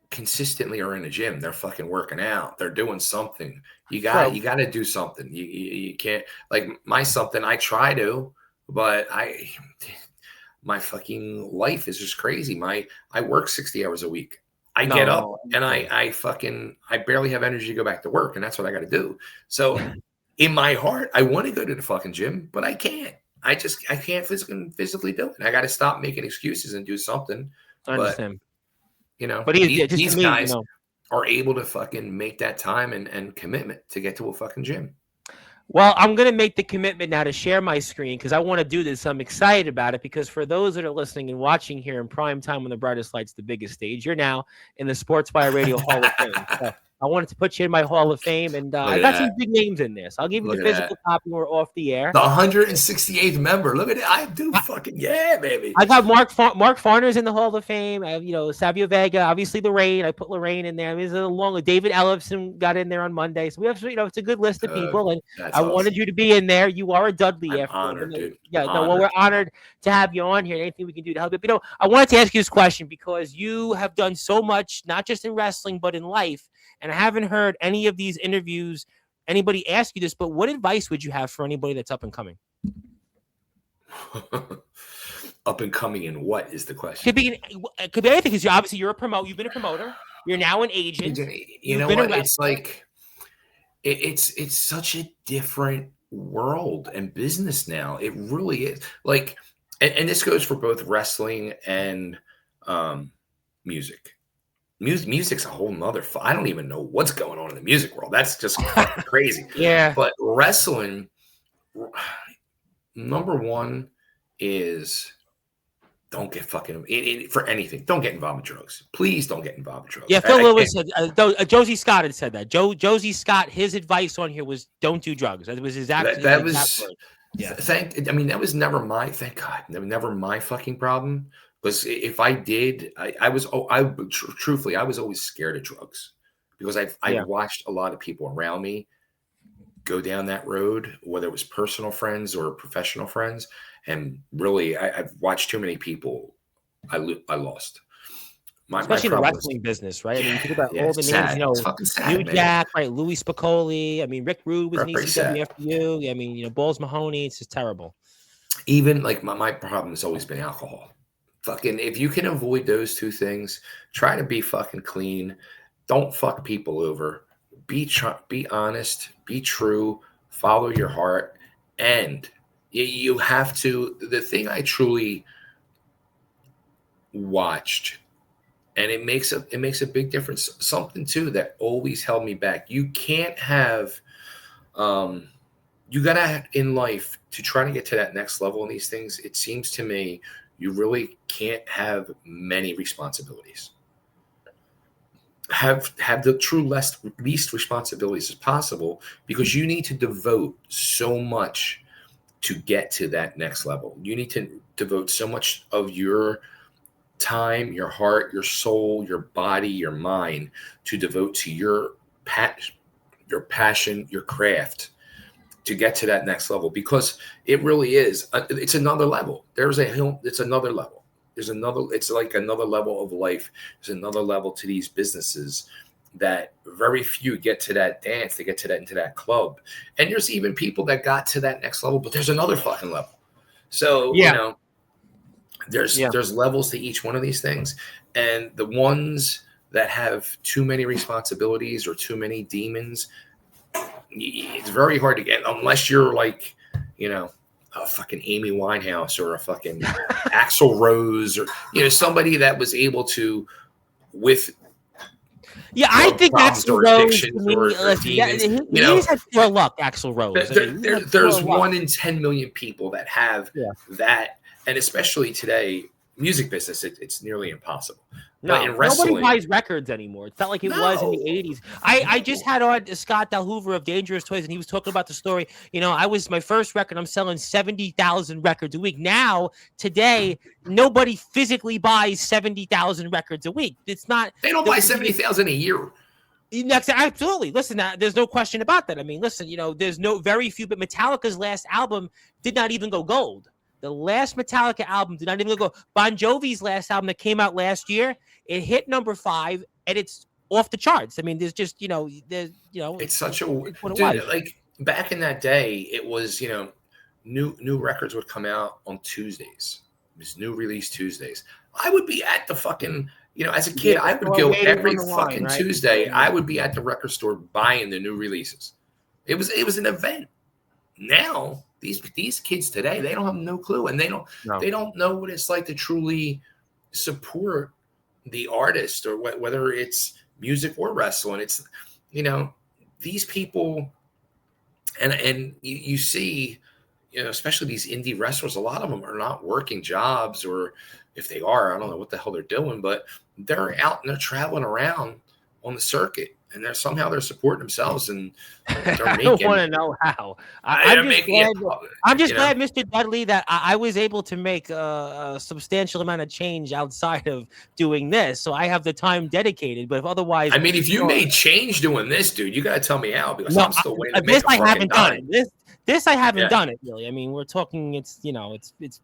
consistently are in the gym. They're fucking working out. They're doing something. You got to do something. You can't, like my something. I try to, but my fucking life is just crazy. I work 60 hours a week. I get up and I barely have energy to go back to work, and that's what I got to do. So in my heart, I want to go to the fucking gym, but I can't. I can't physically do it. I got to stop making excuses and do something. I understand. But these guys are able to fucking make that time and commitment to get to a fucking gym. Well, I'm going to make the commitment now to share my screen because I want to do this. I'm excited about it because for those that are listening and watching here in prime time on the brightest lights, the biggest stage, you're now in the Sportzwire Radio Hall of Fame. So I wanted to put you in my Hall of Fame, and I got some big names in this. I'll give you the physical copy when we're off the air. The 168th member. Look at it. I do fucking baby. I got Mark Farner's in the Hall of Fame. I have, Savio Vega, obviously Lorraine. I put Lorraine in there. I mean, it's a long. David Ellefson got in there on Monday. So we have, it's a good list of people, and I wanted you to be in there. You are a Dudley. Honored, dude. Yeah, we're honored to have you on here. Anything we can do to help you. I wanted to ask you this question because you have done so much, not just in wrestling, but in life. And I haven't heard any of these interviews, anybody ask you this, but what advice would you have for anybody that's up and coming? Up and coming in what is the question? Could be anything because you're a promoter. You've been a promoter. You're now an agent. You know what? It's like it's such a different world and business now. It really is. Like, and this goes for both wrestling and music. Music's a whole nother. I don't even know what's going on in the music world. That's just fucking crazy. Yeah. But wrestling, number one is don't get fucking for anything. Don't get involved with drugs. Please don't get involved with drugs. Yeah, Phil Lewis said. Josie Scott had said that. Josie Scott, his advice on here was don't do drugs. That was his exact. Yeah. I mean, that was never my, thank God, never my fucking problem. Because if I did, truthfully, I was always scared of drugs because I Yeah. watched a lot of people around me go down that road, whether it was personal friends or professional friends. And really, I've watched too many people I lost. My Especially in the problem was, wrestling business, right? I mean, you think yeah, about yeah, all the it's names, sad. It's fucking New sad, man. Jack, right? Louis Spicoli. I mean, Rick Rude was in Very ECW sad. after you. I mean, Balls Mahoney. It's just terrible. Even like my problem has always been alcohol. Fucking, if you can avoid those two things, try to be fucking clean. Don't fuck people over. Be honest. Be true. Follow your heart. And you have to. The thing I truly watched, and it makes a big difference. Something too that always held me back. You can't have. You gotta in life to try to get to that next level in these things. It seems to me you really can't have many responsibilities. Have the true least responsibilities as possible because you need to devote so much to get to that next level. You need to devote so much of your time, your heart, your soul, your body, your mind to devote to your passion, your craft to get to that next level because it really is. It's another level. It's another level. It's like another level of life. There's another level to these businesses that very few get to that dance. They get to that into that club. And there's even people that got to that next level, but there's another fucking level. So, Yeah. there's levels to each one of these things. And the ones that have too many responsibilities or too many demons, it's very hard to get unless you're like, a fucking Amy Winehouse or a fucking Axl Rose or, somebody that was able to with I think Axl Rose. He's had poor luck, Axl Rose. There's 1 in 10 million people that have that, and especially today, music business, it's nearly impossible. No, but in wrestling, nobody buys records anymore. It's not like it was in the 80s. I just had on Scott Dalhoover of Dangerous Toys, and he was talking about the story. My first record, I'm selling 70,000 records a week. Now, today, nobody physically buys 70,000 records a week. It's not. They don't buy 70,000 a year. Absolutely. Listen, there's no question about that. I mean, listen, there's very few, but Metallica's last album did not even go gold. The last Metallica album did not even go. Bon Jovi's last album that came out last year, it hit number 5, and it's off the charts. I mean, there's just, it's such a dude, like back in that day, it was, new records would come out on Tuesdays. It was new release Tuesdays. I would be at the fucking, as a kid, I would go every fucking Tuesday. I would be at the record store buying the new releases. It was an event. Now, these kids today, they don't have no clue, and they don't know what it's like to truly support the artist or whether it's music or wrestling. It's these people, and you see, especially these indie wrestlers. A lot of them are not working jobs, or if they are, I don't know what the hell they're doing, but they're out and they're traveling around on the circuit. And they're supporting themselves, and they're I don't want to know how. I'm just glad, Mr. Dudley, that I was able to make a substantial amount of change outside of doing this, so I have the time dedicated. But if otherwise, I mean, if you made change doing this, dude, you got to tell me how because I'm still waiting to make this. I haven't done it. This I haven't done it really. I mean, we're talking it's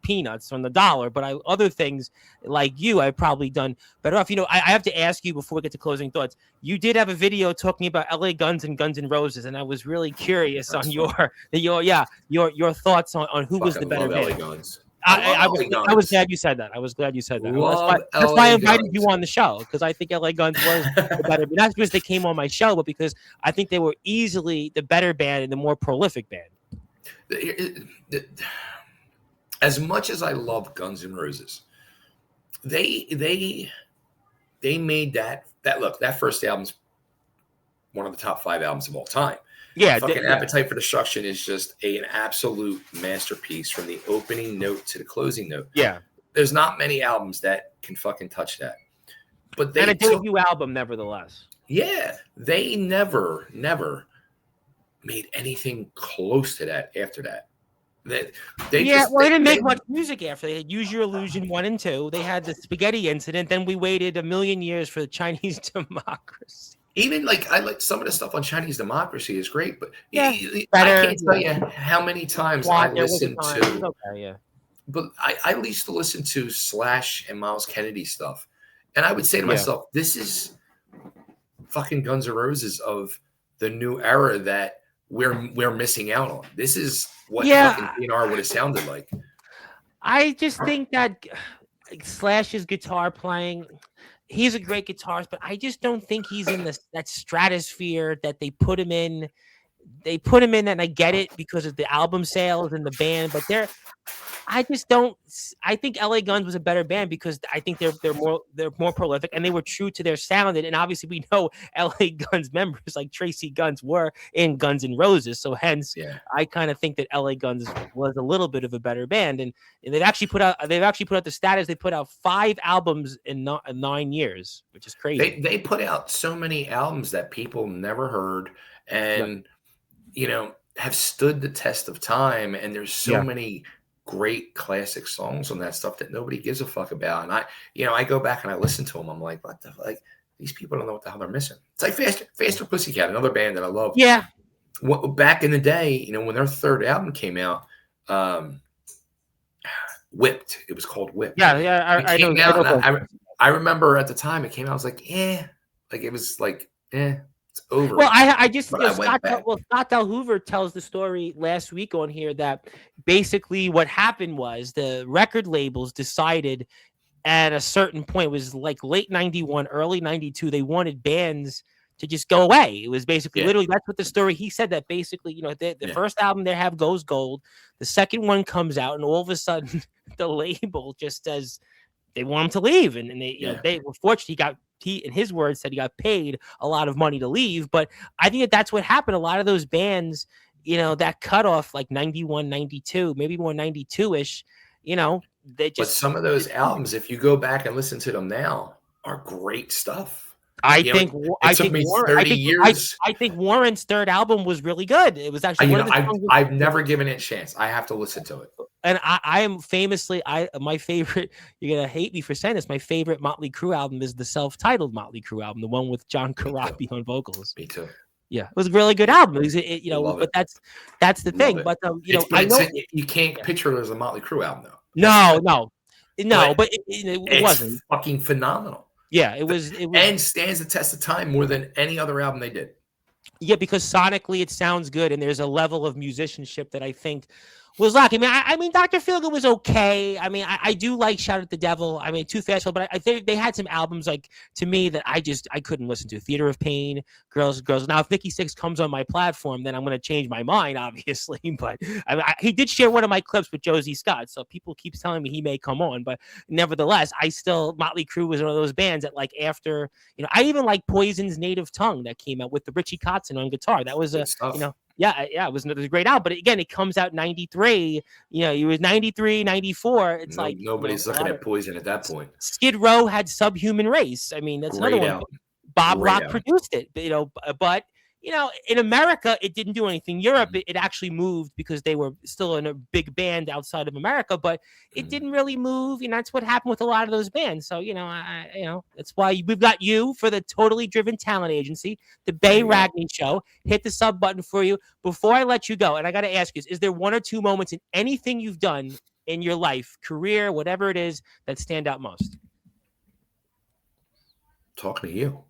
peanuts on the dollar, but other things like I've probably done better off. I have to ask you before we get to closing thoughts. You did have a video talking about LA Guns and Guns N' Roses, and I was really curious on your thoughts on who was the better band. LA Guns. I was glad you said that. That's why I invited you on the show, because I think LA Guns was the better band. Not because they came on my show, but because I think they were easily the better band and the more prolific band. As much as I love Guns N' Roses, they made that look. That first album's one of the top 5 albums of all time. Yeah, fucking Appetite for Destruction is just an absolute masterpiece from the opening note to the closing note. Yeah, there's not many albums that can fucking touch that. But and a debut album, nevertheless. Yeah, they never made anything close to that after that. They didn't make much music after. They had Use Your Illusion 1 and 2. They had the spaghetti incident. Then we waited a million years for the Chinese democracy. Even like I like some of the stuff on Chinese democracy is great, but I better, can't tell you how many times I listened to. Okay, but I used to listen to Slash and Miles Kennedy stuff, and I would say to myself, "This is fucking Guns N' Roses of the new era that we're missing out on. This is what fucking DNR would have sounded like." I just think that Slash's guitar playing, he's a great guitarist, but I just don't think he's in that stratosphere that they put him in. They put him in, and I get it because of the album sales and the band, but I just don't. I think LA Guns was a better band because I think they're more prolific and they were true to their sound. And obviously, we know LA Guns members like Tracy Guns were in Guns N' Roses, so hence I kind of think that LA Guns was a little bit of a better band. And they've actually put out the status. They put out 5 albums in 9 years, which is crazy. They put out so many albums that people never heard and have stood the test of time. And there's so many great classic songs on that stuff that nobody gives a fuck about. And I go back and I listen to them. I'm like, what the fuck? These people don't know what the hell they're missing. It's like Faster Pussycat, another band that I love. Yeah. Back in the day, when their third album came out, Whipped. It was called Whipped. Yeah. I know. I remember at the time it came out. I was like, it was like, it's over. Well, Scott Del Hoover tells the story last week on here that basically what happened was the record labels decided at a certain point, it was like late 91, early 92, they wanted bands to just go away. It was basically literally, that's what the story, he said that basically, the first album they have goes gold. The second one comes out and all of a sudden the label just says they want him to leave. And they were fortunate. He, in his words, said he got paid a lot of money to leave. But I think that's what happened. A lot of those bands, that cut off like 91, 92, maybe more 92-ish, they just. But some of those albums, if you go back and listen to them now, are great stuff. I think Warren's third album was really good. It was actually I've never given it a chance. I have to listen to it. And I am famously, my favorite, you're going to hate me for saying this, my favorite Motley Crue album is the self-titled Motley Crue album, the one with John Corabi on vocals. Me too. Yeah, it was a really good album. But that's the thing. But I know you can't picture it as a Motley Crue album though. No, but it wasn't fucking phenomenal. Yeah, it was and stands the test of time more than any other album they did. Yeah, because sonically it sounds good, and there's a level of musicianship that I think was lacking. I mean, Dr. Feelgood was okay. I mean, I do like Shout at the Devil. I mean, Too Fast, but I think they had some albums like to me that I couldn't listen to. Theater of Pain, Girls. Now, if Nikki Sixx comes on my platform, then I'm going to change my mind, obviously. But he did share one of my clips with Josie Scott, so people keep telling me he may come on. But nevertheless, Motley Crue was one of those bands that like after I even like Poison's Native Tongue that came out with the Richie Kotzen on guitar. That was it was a great album. But again, it comes out 93. It was 93, 94. It's nobody's looking at Poison at that point. Skid Row had Subhuman Race. I mean, that's great another one. Album. Bob Rock produced it. But in America, it didn't do anything. Europe, it actually moved because they were still in a big band outside of America, but it didn't really move. That's what happened with a lot of those bands. So, that's why we've got you for the Totally Driven Talent Agency, the Bay Ragney Show. Hit the sub button for you. Before I let you go, and I got to ask you, is there one or two moments in anything you've done in your life, career, whatever it is, that stand out most? Talking to you.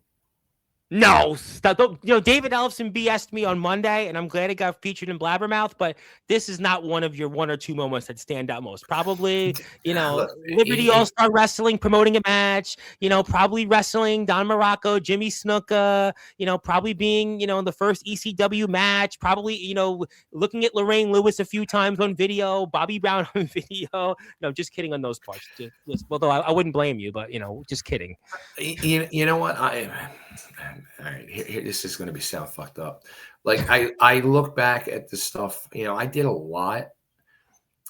No, David Ellefson BS'd me on Monday, and I'm glad it got featured in Blabbermouth, but this is not one of your one or two moments that stand out most. Probably, Liberty All-Star Wrestling promoting a match, probably wrestling Don Morocco, Jimmy Snuka, probably being, in the first ECW match, probably, looking at Lorraine Lewis a few times on video, Bobby Brown on video. No, just kidding on those parts. Although I wouldn't blame you, but, just kidding. You know what? All right, here, this is going to sound fucked up. Like I look back at the stuff, I did a lot,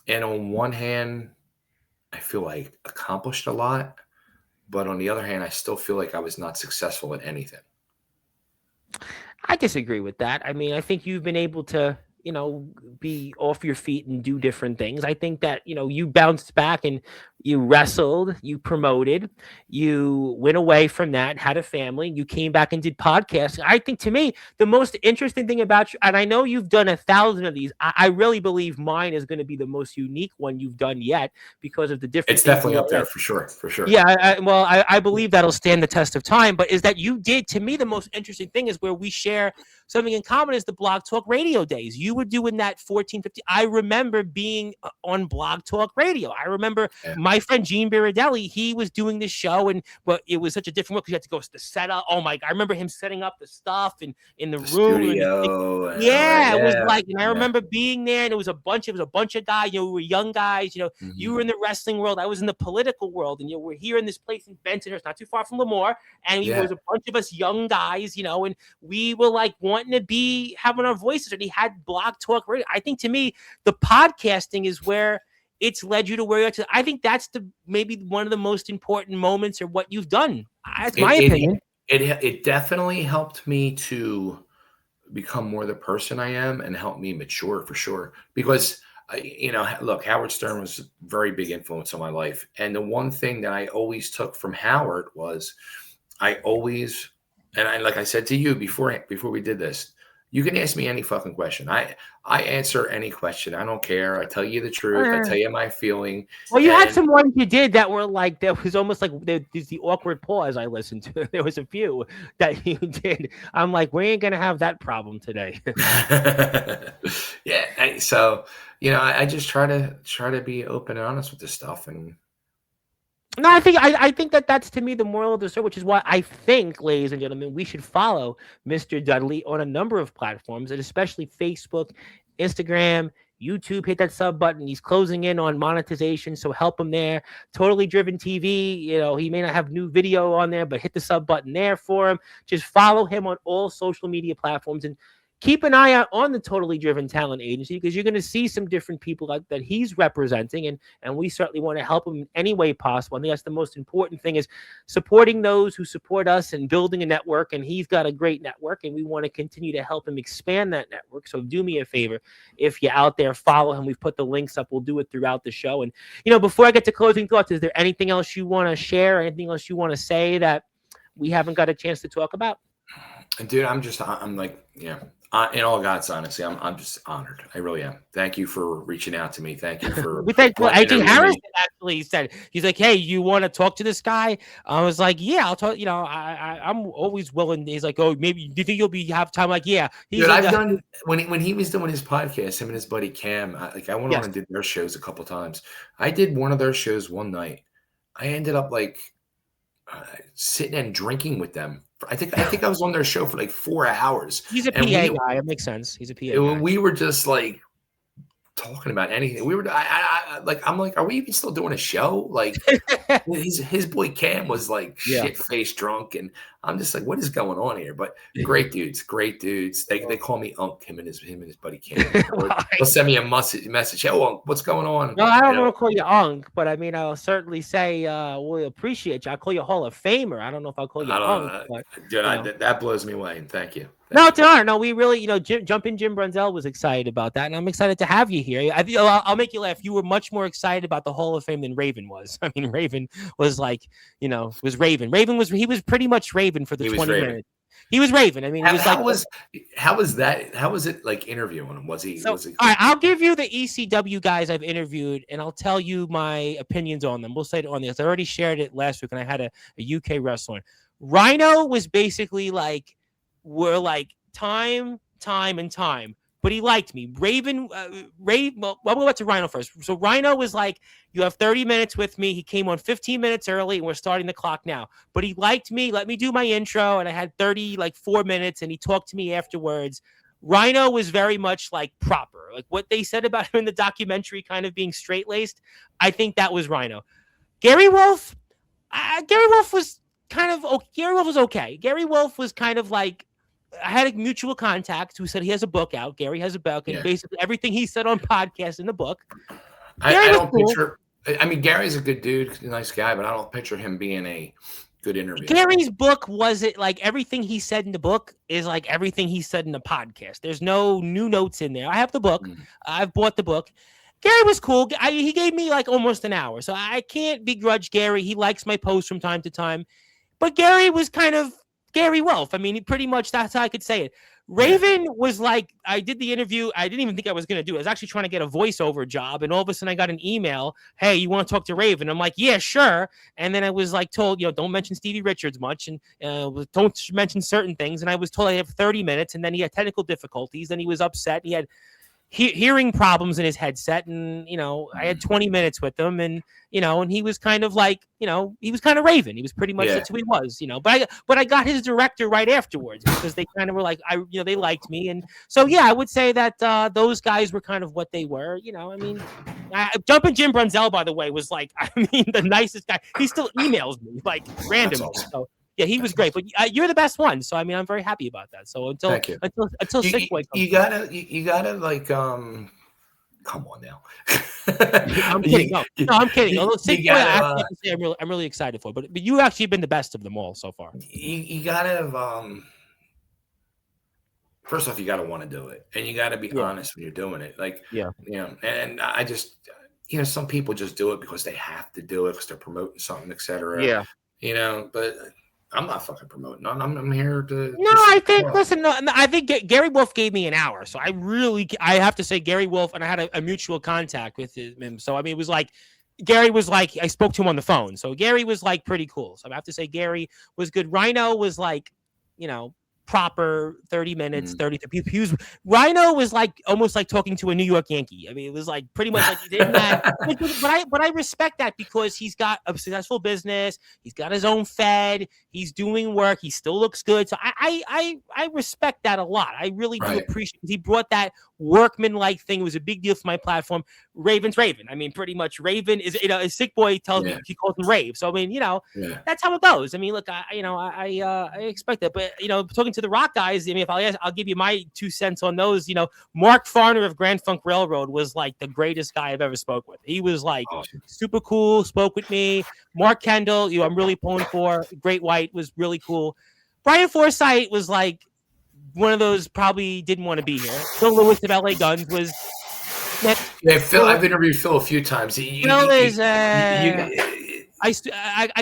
and on one hand, I feel like accomplished a lot, but on the other hand, I still feel like I was not successful at anything. I disagree with that. I mean, I think you've been able to, be off your feet and do different things. I think that, you bounced back and you wrestled, you promoted, you went away from that, had a family, you came back and did podcasts. I think, to me, the most interesting thing about you, and I know you've done 1,000 of these, I really believe mine is going to be the most unique one you've done yet because of the different It's things definitely you up there like. for sure. Yeah, I believe that'll stand the test of time. But is that you did, to me, the most interesting thing is where we share something in common is the Blog Talk Radio days. You were doing that 1450. I remember being on Blog Talk Radio. I remember my friend Gene Biradelli, he was doing this show, but it was such a different work because you had to go to the setup. Oh my God, I remember him setting up the stuff and in the room. Studio. It was like, and I remember being there, and it was a bunch of guys. We were young guys. You were in the wrestling world. I was in the political world, and we're here in this place in Bensonhurst, not too far from Lemoore, and it was a bunch of us young guys, and we were like wanting to be having our voices, and he had Blog Talk Radio. I think, to me, the podcasting is where it's led you to where you're at. I think that's maybe one of the most important moments of what you've done. That's my opinion. It definitely helped me to become more the person I am and help me mature for sure. Because, look, Howard Stern was a very big influence on my life. And the one thing that I always took from Howard was like I said to you before we did this, you can ask me any fucking question. I answer any question. I don't care. I tell you the truth. I tell you my feeling. Well, you had some ones you did that were like, that was almost like there's the awkward pause I listened to. There was a few that you did. I'm like, we ain't going to have that problem today. Yeah. So, I just try to be open and honest with this stuff. And no, I think that's, to me, the moral of the story, which is why I think, ladies and gentlemen, we should follow Mr. Dudley on a number of platforms, and especially Facebook, Instagram, YouTube. Hit that sub button. He's closing in on monetization, so help him there. Totally Driven TV. He may not have new video on there, but hit the sub button there for him. Just follow him on all social media platforms, and keep an eye out on the Totally Driven Talent Agency, because you're going to see some different people that he's representing, and we certainly want to help him in any way possible. I think that's the most important thing, is supporting those who support us and building a network, and he's got a great network, and we want to continue to help him expand that network. So do me a favor, if you're out there, follow him. We've put the links up. We'll do it throughout the show. And, before I get to closing thoughts, is there anything else you want to share, anything else you want to say that we haven't got a chance to talk about? Dude, I'm like, in all God's honesty, I'm just honored. I really am. Thank you for reaching out to me. Thank you for. AJ Harrison actually said, he's like, "Hey, you want to talk to this guy?" I was like, "Yeah, I'll talk." I'm always willing. He's like, "Oh, maybe do you think you'll have time?" Like, yeah. He's Dude, like, I've done when he was doing his podcast, him and his buddy Cam. I went on and did their shows a couple times. I did one of their shows one night. I ended up sitting and drinking with them. I think I was on their show for like 4 hours. He's a PA guy. It makes sense. He's a PA guy. We were just like talking about anything. We were I'm like, are we even still doing a show? Like his boy Cam was like shit-faced drunk, and I'm just like, what is going on here? But great dudes. They call me Unc, him and his buddy Cam. They'll send me a message. Hey, Unc, what's going on? No, I don't want to call you Unc, but I mean, I'll certainly say we appreciate you. I call you Hall of Famer. I don't know if I'll cll you Unc. That blows me away. And thank you. No, we really, Jumpin' Jim Brunzell was excited about that, and I'm excited to have you here. I'll make you laugh. You were much more excited about the Hall of Fame than Raven was. I mean, Raven was like, was Raven. He was pretty much Raven for the 20 minutes. He was Raven. I mean, how was that? How was it like interviewing him? Was he? All right, I'll give you the ECW guys I've interviewed, and I'll tell you my opinions on them. We'll say it on this. I already shared it last week, and I had a UK wrestler. Rhino was basically like, we're like time, but he liked me. Raven, well, we'll go to Rhino first. So Rhino was like, you have 30 minutes with me. He came on 15 minutes early, and we're starting the clock now. But he liked me, let me do my intro, and I had 4 minutes, and he talked to me afterwards. Rhino was very much like proper. Like what they said about him in the documentary, kind of being straight-laced, I think that was Rhino. Gary Wolf was kind of, Gary Wolf was okay. Gary Wolf was kind of like, I had a mutual contact who said he has a book out. Gary has a book, and basically everything he said on podcast in the book. I don't picture. I mean, Gary's a good dude, a nice guy, but I don't picture him being a good interview. Gary's book wasn't like everything he said in the book is like everything he said in the podcast. There's no new notes in there. I have the book. I've bought the book. Gary was cool. He gave me like almost an hour, so I can't begrudge Gary. He likes my posts from time to time, but Gary was kind of Gary Wolf. I mean, he pretty much, that's how I could say it. Raven was like, I did the interview. I didn't even think I was going to do it. I was actually trying to get a voiceover job. And all of a sudden I got an email. Hey, you want to talk to Raven? I'm like, yeah, sure. And then I was like told, don't mention Stevie Richards much. And don't mention certain things. And I was told I have 30 minutes. And then he had technical difficulties. Then he was upset. He had hearing problems in his headset. And, I had 20 minutes with him. And, and he was kind of like, he was kind of Raven. He was pretty much that's who he was, but I got his director right afterwards because they kind of were like, they liked me. And so, I would say that those guys were kind of what they were, Jumpin' Jim Brunzell, by the way, was like, the nicest guy. He still emails me like randomly. Awesome. So yeah, he was great, but you're the best one. So, I'm very happy about that. So until Sick Boy comes you gotta like, come on now. I'm kidding. No, I'm kidding. Although Sick Boy, I have to say I'm really excited for, but you actually been the best of them all so far. You gotta first off, you gotta want to do it, and you gotta be honest when you're doing it. Like, and I just, some people just do it because they have to do it because they're promoting something, etc. Yeah, but I'm not fucking promoting. I'm here to. No, I think. Listen, no, I think Gary Wolf gave me an hour, so I have to say Gary Wolf, and I had a mutual contact with him. So it was like Gary was like I spoke to him on the phone, so Gary was like pretty cool. So I have to say Gary was good. Rhino was like, proper 30 minutes, 30. Rhino was like almost like talking to a New York Yankee. It was like pretty much like he did that. But I respect that because he's got a successful business. He's got his own Fed. He's doing work. He still looks good. So I respect that a lot. I really do appreciate it. He brought that workman-like thing. It was a big deal for my platform. Raven's Raven. Pretty much Raven is, a Sick Boy tells me he calls him Rave. So that's how it goes. Look, I expect that. But talking to the Rock guys, if I'll give you my 2 cents on those. Mark Farner of Grand Funk Railroad was like the greatest guy I've ever spoke with. He was like super cool, spoke with me. Mark Kendall, I'm really pulling for. Great White was really cool. Brian Forsythe was like one of those probably didn't want to be here. Phil Lewis of LA Guns was. Phil. I've interviewed Phil a few times. Phil is. I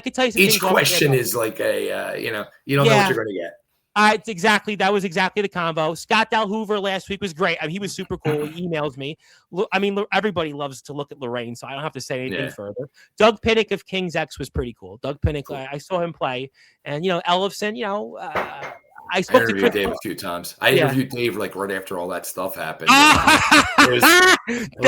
could tell you some each question is like a you don't know what you're going to get. That was exactly the convo. Scott Dalhoover last week was great. He was super cool. He emails me. Everybody loves to look at Lorraine, so I don't have to say anything further. Doug Pinnick of King's X was pretty cool. Doug Pinnick, cool. I saw him play, and Ellefson, I interviewed Dave a few times. I interviewed Dave like right after all that stuff happened. I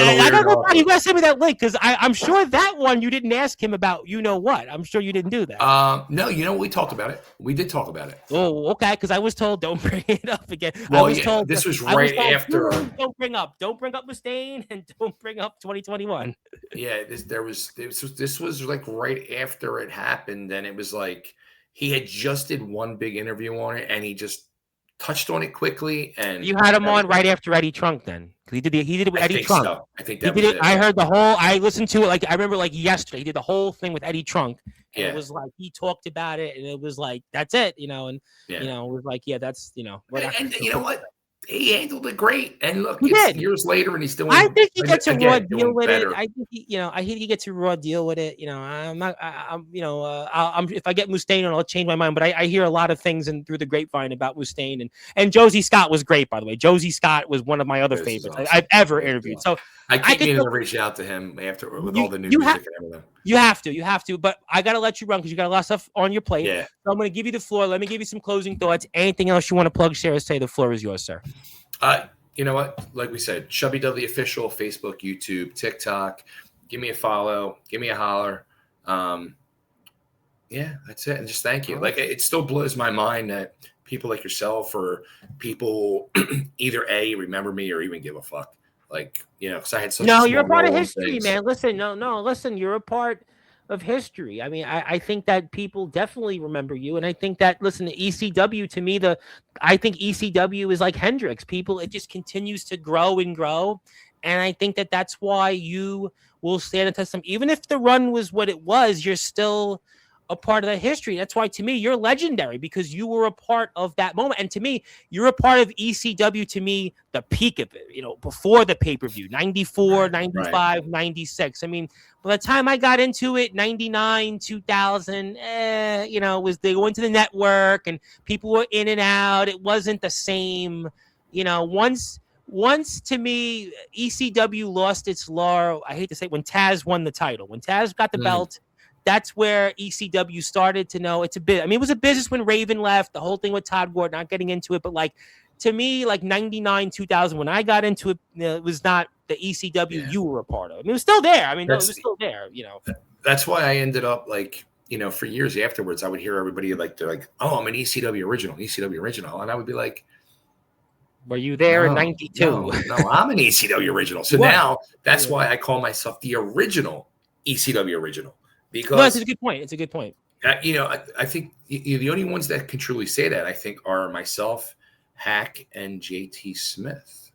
don't know why you guys send me that link because I'm sure that one you didn't ask him about. What? I'm sure you didn't do that. No, we talked about it. We did talk about it. Oh, okay. Because I was told don't bring it up again. Well, I was told this was right after. Don't bring up Mustaine and don't bring up 2021. Yeah, this was like right after it happened, and it was like. He had just did one big interview on it, and he just touched on it quickly. And you had him on right after Eddie Trunk, then he did it with Eddie Trunk. So. I think that he did it. I heard the whole. I listened to it like I remember like yesterday. He did the whole thing with Eddie Trunk. And it was like he talked about it, and it was like that's it, and it was like that's And you know what? He handled it great, and look, years later, and he's doing. I think he gets a raw deal with it. I think he gets a raw deal with it. I'm not. If I get Mustaine, I'll change my mind. But I hear a lot of things through the grapevine about Mustaine, and Josie Scott was great, by the way. Josie Scott was one of my other favorites I've ever interviewed. So I keep meaning to reach out to him after with all the new music and everything. You have to. But I got to let you run because you got a lot of stuff on your plate. Yeah. So I'm going to give you the floor. Let me give you some closing thoughts. Anything else you want to plug, share, or say? The floor is yours, sir. You know what? Like we said, Chubby Dudley Official, Facebook, YouTube, TikTok. Give me a follow. Give me a holler. That's it. And just thank you. Like it still blows my mind that people like yourself or people either remember me or even give a fuck. Like, because I had such you're a part of history, man. Listen, listen, you're a part of history. I think that people definitely remember you. And I think that, listen, the ECW, to me, I think ECW is like Hendrix. It just continues to grow and grow. And I think that that's why you will stand the test of time. Even if the run was what it was, you're still a part of that history. That's why, to me, you're legendary because you were a part of that moment. And to me, you're a part of ECW, to me, the peak of it, before the pay-per-view, 94, 95, 96. I mean, by the time I got into it, 99, 2000, was they went to the network and people were in and out. It wasn't the same, once to me, ECW lost its law. I hate to say it, when Taz won the title, when Taz got the belt, that's where ECW started to know it's a bit. I mean, it was a business when Raven left, the whole thing with Todd Ward, not getting into it. But to me, 99, 2000, when I got into it, it was not the ECW you were a part of. I mean, it was still there. I mean, it was still there, That's why I ended up for years afterwards, I would hear everybody they're like, oh, I'm an ECW original. And I would be like, were you there in 92? No, I'm an ECW original. So now that's why I call myself the original ECW original. Because it's a good point. It's a good point. I think the only ones that can truly say that, I think, are myself, Hack, and JT Smith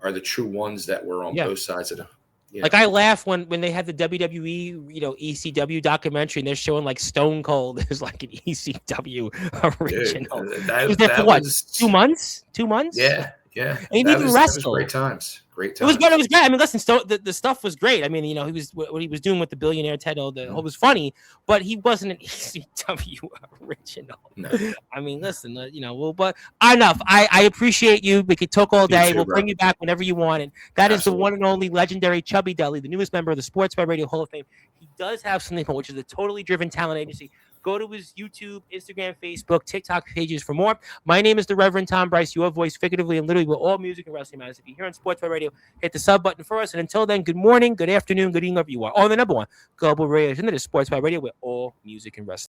are the true ones that were on both sides of the. I laugh when they had the WWE, ECW documentary, and they're showing Stone Cold as an ECW original. Dude, was there for what? 2 months? 2 months? Yeah. And he even wrestled. Great times. Great times. It was great. I mean, listen, the stuff was great. I mean, he was what he was doing with the billionaire title. It was funny, but he wasn't an ECW original. No. I mean, listen, but enough. I appreciate you. We could talk all day. We'll bring you back whenever you want. And that is the one and only legendary Chubby Dudley, the newest member of the Sportzwire Radio Hall of Fame. He does have something, which is a totally driven talent agency. Go to his YouTube, Instagram, Facebook, TikTok pages for more. My name is the Reverend Tom Bryce, your voice figuratively and literally with all music and wrestling matters. If you're here on Sportswire Radio, hit the sub button for us. And until then, good morning, good afternoon, good evening, wherever you are. On the number one global radio, and that is Sportswire Radio, with all music and wrestling.